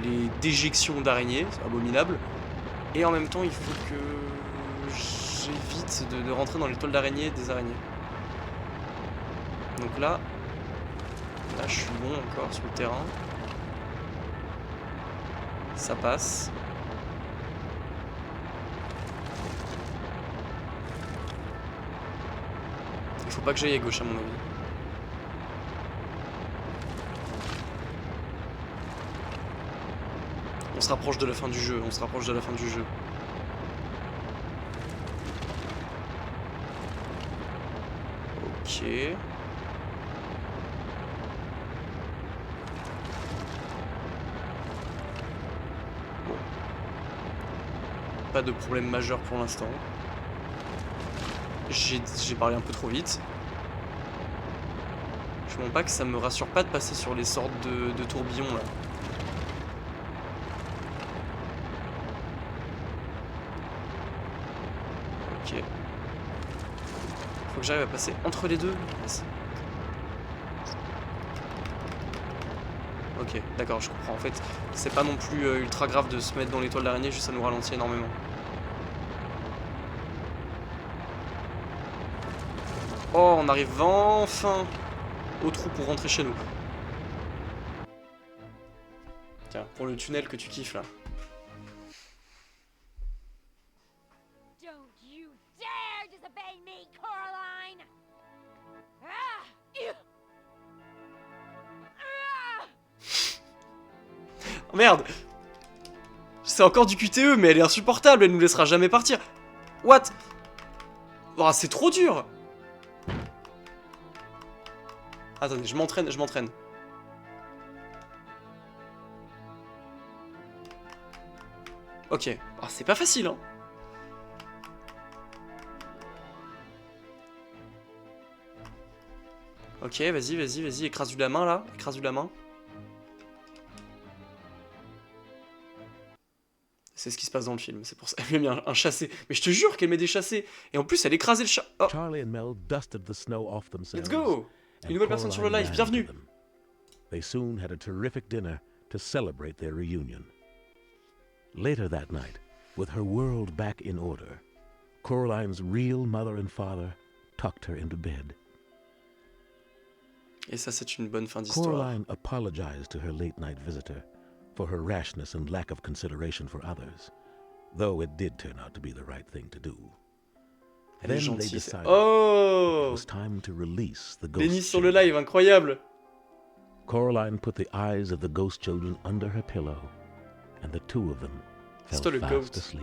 les déjections d'araignées, c'est abominable. Et en même temps, il faut que j'évite de rentrer dans les toiles d'araignée des araignées. Donc là, je suis bon encore sur le terrain. Ça passe. Il faut pas que j'aille à gauche à mon avis. On se rapproche de la fin du jeu, on se rapproche de la fin du jeu. Ok. Bon. Pas de problème majeur pour l'instant. J'ai parlé un peu trop vite. Je ne mens pas que ça me rassure pas de passer sur les sortes de tourbillons là. Ok. Faut que j'arrive à passer entre les deux. Ok, d'accord, je comprends. En fait, c'est pas non plus ultra grave de se mettre dans l'étoile d'araignée, juste ça nous ralentit énormément. Oh, on arrive enfin au trou pour rentrer chez nous. Tiens, pour le tunnel que tu kiffes là. Don't you dare disobey me, Coraline! Ah! Ew! Ah! Oh merde! C'est encore du QTE, mais elle est insupportable, elle nous laissera jamais partir. What? Oh, c'est trop dur! Attendez, je m'entraîne, je m'entraîne. Ok. Oh, c'est pas facile, hein. Ok, vas-y, vas-y, vas-y, écrase-lui la main, là. Écrase-lui la main. C'est ce qui se passe dans le film, c'est pour ça. Elle lui a mis un chassé. Mais je te jure qu'elle met des chassés. Et en plus, elle écrasait le chat. Oh. Charlie and Mel dusted the snow off themselves. Let's go! Une nouvelle personne sur le live, bienvenue! They soon had a terrific dinner to celebrate their reunion. Later that night, with her world back in order, Coraline's real mother and father tucked her into bed. Et ça, c'est une bonne fin d'histoire. Coraline apologized to her late-night visitor for her rashness and lack of consideration for others, though it did turn out to be the right thing to do. Elle est Then they gentille. decided Oh! it was time to release the ghost Denis sur le children. live, incroyable! Coraline put the eyes of the ghost children under her pillow, and the two of them fell C'est toi le fast goat. asleep.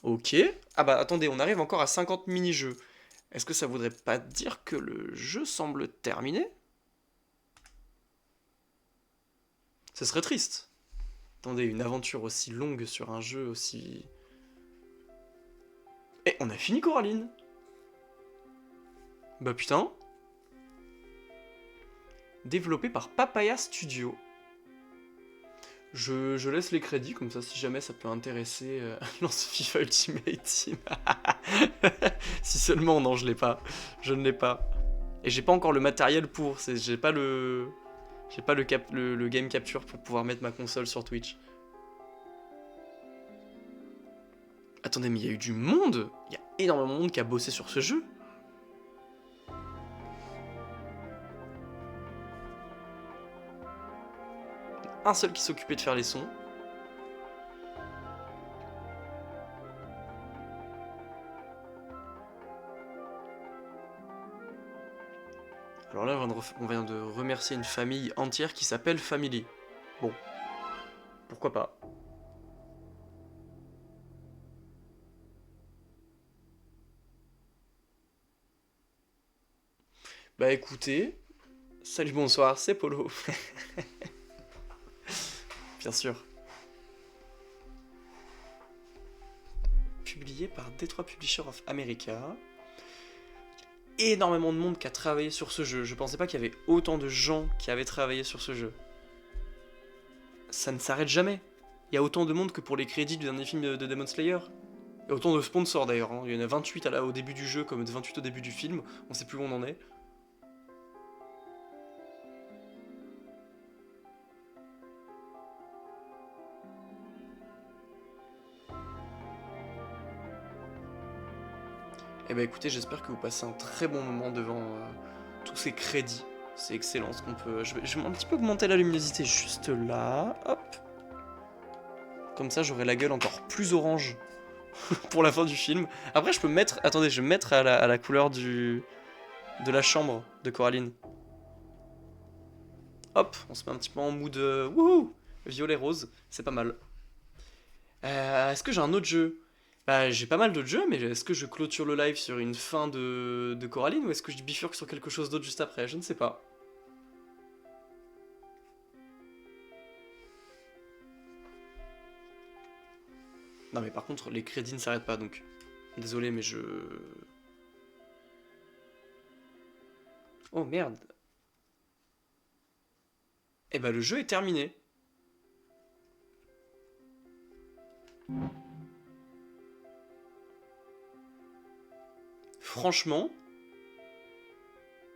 Ok. Ah bah attendez, on arrive encore à 50 mini-jeux. Est-ce que ça voudrait pas dire que le jeu semble terminé? Ce serait triste. Attendez, une aventure aussi longue sur un jeu aussi... Eh, on a fini Coraline. Bah putain. développé par Papaya Studio. Je laisse les crédits, comme ça, si jamais ça peut intéresser lance FIFA Ultimate Team. Si seulement, non, je l'ai pas. Je ne l'ai pas. Et j'ai pas encore le matériel pour. J'ai pas le game capture pour pouvoir mettre ma console sur Twitch. Attendez, mais il y a eu du monde. Il y a énormément de monde qui a bossé sur ce jeu. Un seul qui s'occupait de faire les sons. Alors là, on vient de remercier une famille entière qui s'appelle Family. Bon, pourquoi pas. Bah écoutez, salut, bonsoir, c'est Polo. Bien sûr. Publié par Detroit Publisher of America. Énormément de monde qui a travaillé sur ce jeu. Je pensais pas qu'il y avait autant de gens qui avaient travaillé sur ce jeu. Ça ne s'arrête jamais. Il y a autant de monde que pour les crédits du dernier film de Demon Slayer. Il y a autant de sponsors d'ailleurs. Hein. Il y en a 28 au début du jeu comme 28 au début du film. On sait plus où on en est. Eh ben écoutez, j'espère que vous passez un très bon moment devant tous ces crédits. C'est excellent ce qu'on peut... Je vais un petit peu augmenter la luminosité juste là. Hop. Comme ça, j'aurai la gueule encore plus orange pour la fin du film. Après, je peux mettre... Attendez, je vais mettre à la couleur de la chambre de Coraline. Hop, on se met un petit peu en mood... wouhou, violet-rose, c'est pas mal. Est-ce que j'ai un autre jeu ? Bah, j'ai pas mal d'autres jeux, mais est-ce que je clôture le live sur une fin de Coraline ou est-ce que je bifurque sur quelque chose d'autre juste après? Je ne sais pas. Non mais par contre, les crédits ne s'arrêtent pas, donc... Désolé, mais je... Oh merde. Eh bah le jeu est terminé. Franchement,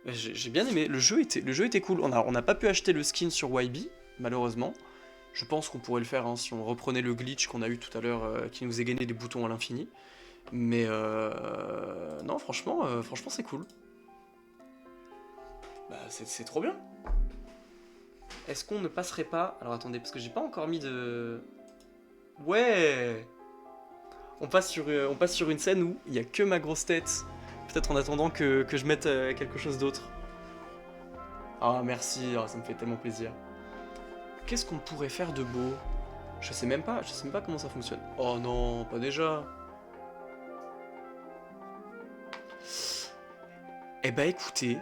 j'ai bien aimé. Le jeu était cool. On n'a pas pu acheter le skin sur YB, malheureusement. Je pense qu'on pourrait le faire hein, si on reprenait le glitch qu'on a eu tout à l'heure, qui nous égainait les boutons à l'infini. Mais non, franchement c'est cool. Bah, c'est trop bien. Est-ce qu'on ne passerait pas... Alors attendez, parce que j'ai pas encore mis de... Ouais. On passe sur une scène où il n'y a que ma grosse tête. Peut-être en attendant que je mette quelque chose d'autre. Ah merci, ça me fait tellement plaisir. Qu'est-ce qu'on pourrait faire de beau? Je sais même pas comment ça fonctionne. Oh non, pas déjà. Eh bah écoutez,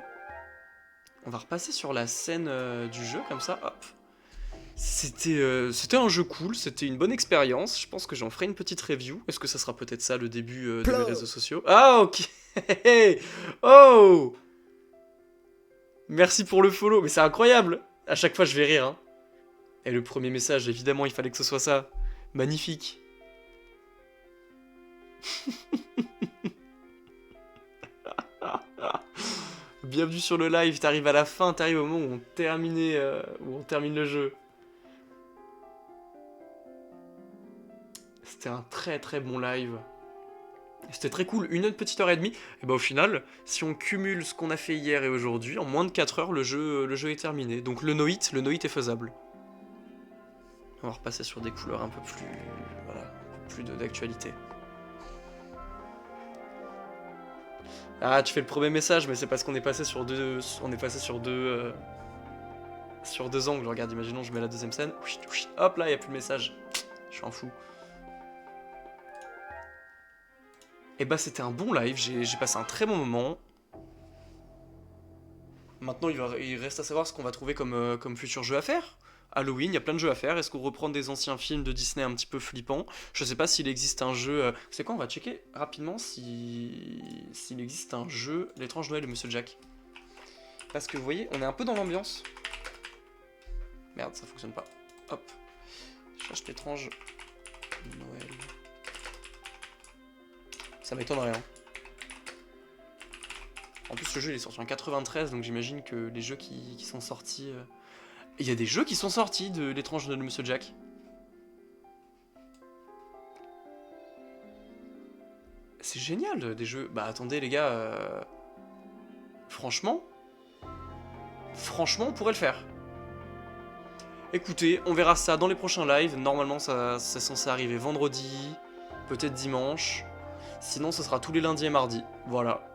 on va repasser sur la scène du jeu comme ça, hop. C'était un jeu cool, c'était une bonne expérience. Je pense que j'en ferai une petite review. Est-ce que ça sera peut-être ça le début de mes réseaux sociaux? Ah ok. Oh. Merci pour le follow, mais c'est incroyable. À chaque fois je vais rire. Hein. Et le premier message, évidemment, il fallait que ce soit ça. Magnifique. Bienvenue sur le live, t'arrives à la fin, t'arrives au moment où on termine le jeu. C'était un très très bon live. C'était très cool, une petite heure et demie. Et bah au final, si on cumule ce qu'on a fait hier et aujourd'hui, en moins de 4 heures, le jeu est terminé. Donc le no-hit est faisable. On va repasser sur des couleurs un peu plus... Voilà, un peu plus d'actualité. Ah, tu fais le premier message, mais c'est parce qu'on est passé sur deux... Sur deux angles. Regarde, imaginons, je mets la deuxième scène. Hop, là, il n'y a plus le message. Je suis un fou. Et bah c'était un bon live, j'ai passé un très bon moment. Maintenant il reste à savoir ce qu'on va trouver comme futur jeu à faire. Halloween, il y a plein de jeux à faire. Est-ce qu'on reprend des anciens films de Disney un petit peu flippants? Je sais pas s'il existe un jeu... C'est quoi, on va checker rapidement s'il existe un jeu... L'étrange Noël de Monsieur Jack. Parce que vous voyez, on est un peu dans l'ambiance. Merde, ça fonctionne pas. Hop. Je cherche l'étrange Noël. Ça m'étonnerait, hein. En plus, le jeu il est sorti en 93, donc j'imagine que les jeux qui sont sortis... Il y a des jeux qui sont sortis de l'étrange de Monsieur Jack. C'est génial, des jeux... Bah attendez les gars... Franchement, on pourrait le faire. Écoutez, on verra ça dans les prochains lives. Normalement, ça c'est censé arriver vendredi, peut-être dimanche. Sinon, ce sera tous les lundis et mardis. Voilà.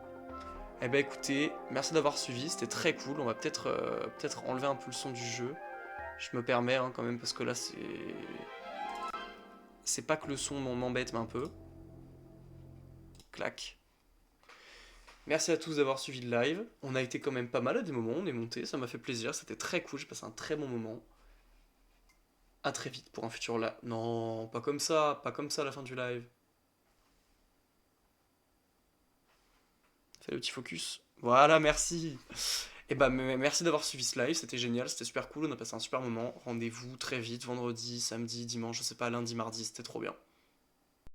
Eh ben écoutez, merci d'avoir suivi, c'était très cool. On va peut-être enlever un peu le son du jeu. Je me permets hein, quand même, parce que là, c'est pas que le son m'embête, mais un peu. Clac. Merci à tous d'avoir suivi le live. On a été quand même pas mal à des moments, on est monté, ça m'a fait plaisir, c'était très cool, j'ai passé un très bon moment. À très vite pour un futur live. Non, pas comme ça à la fin du live. Fais le petit focus. Voilà, merci. Et bah merci d'avoir suivi ce live, c'était génial, c'était super cool, on a passé un super moment. Rendez-vous très vite, vendredi, samedi, dimanche, je sais pas, lundi, mardi, c'était trop bien.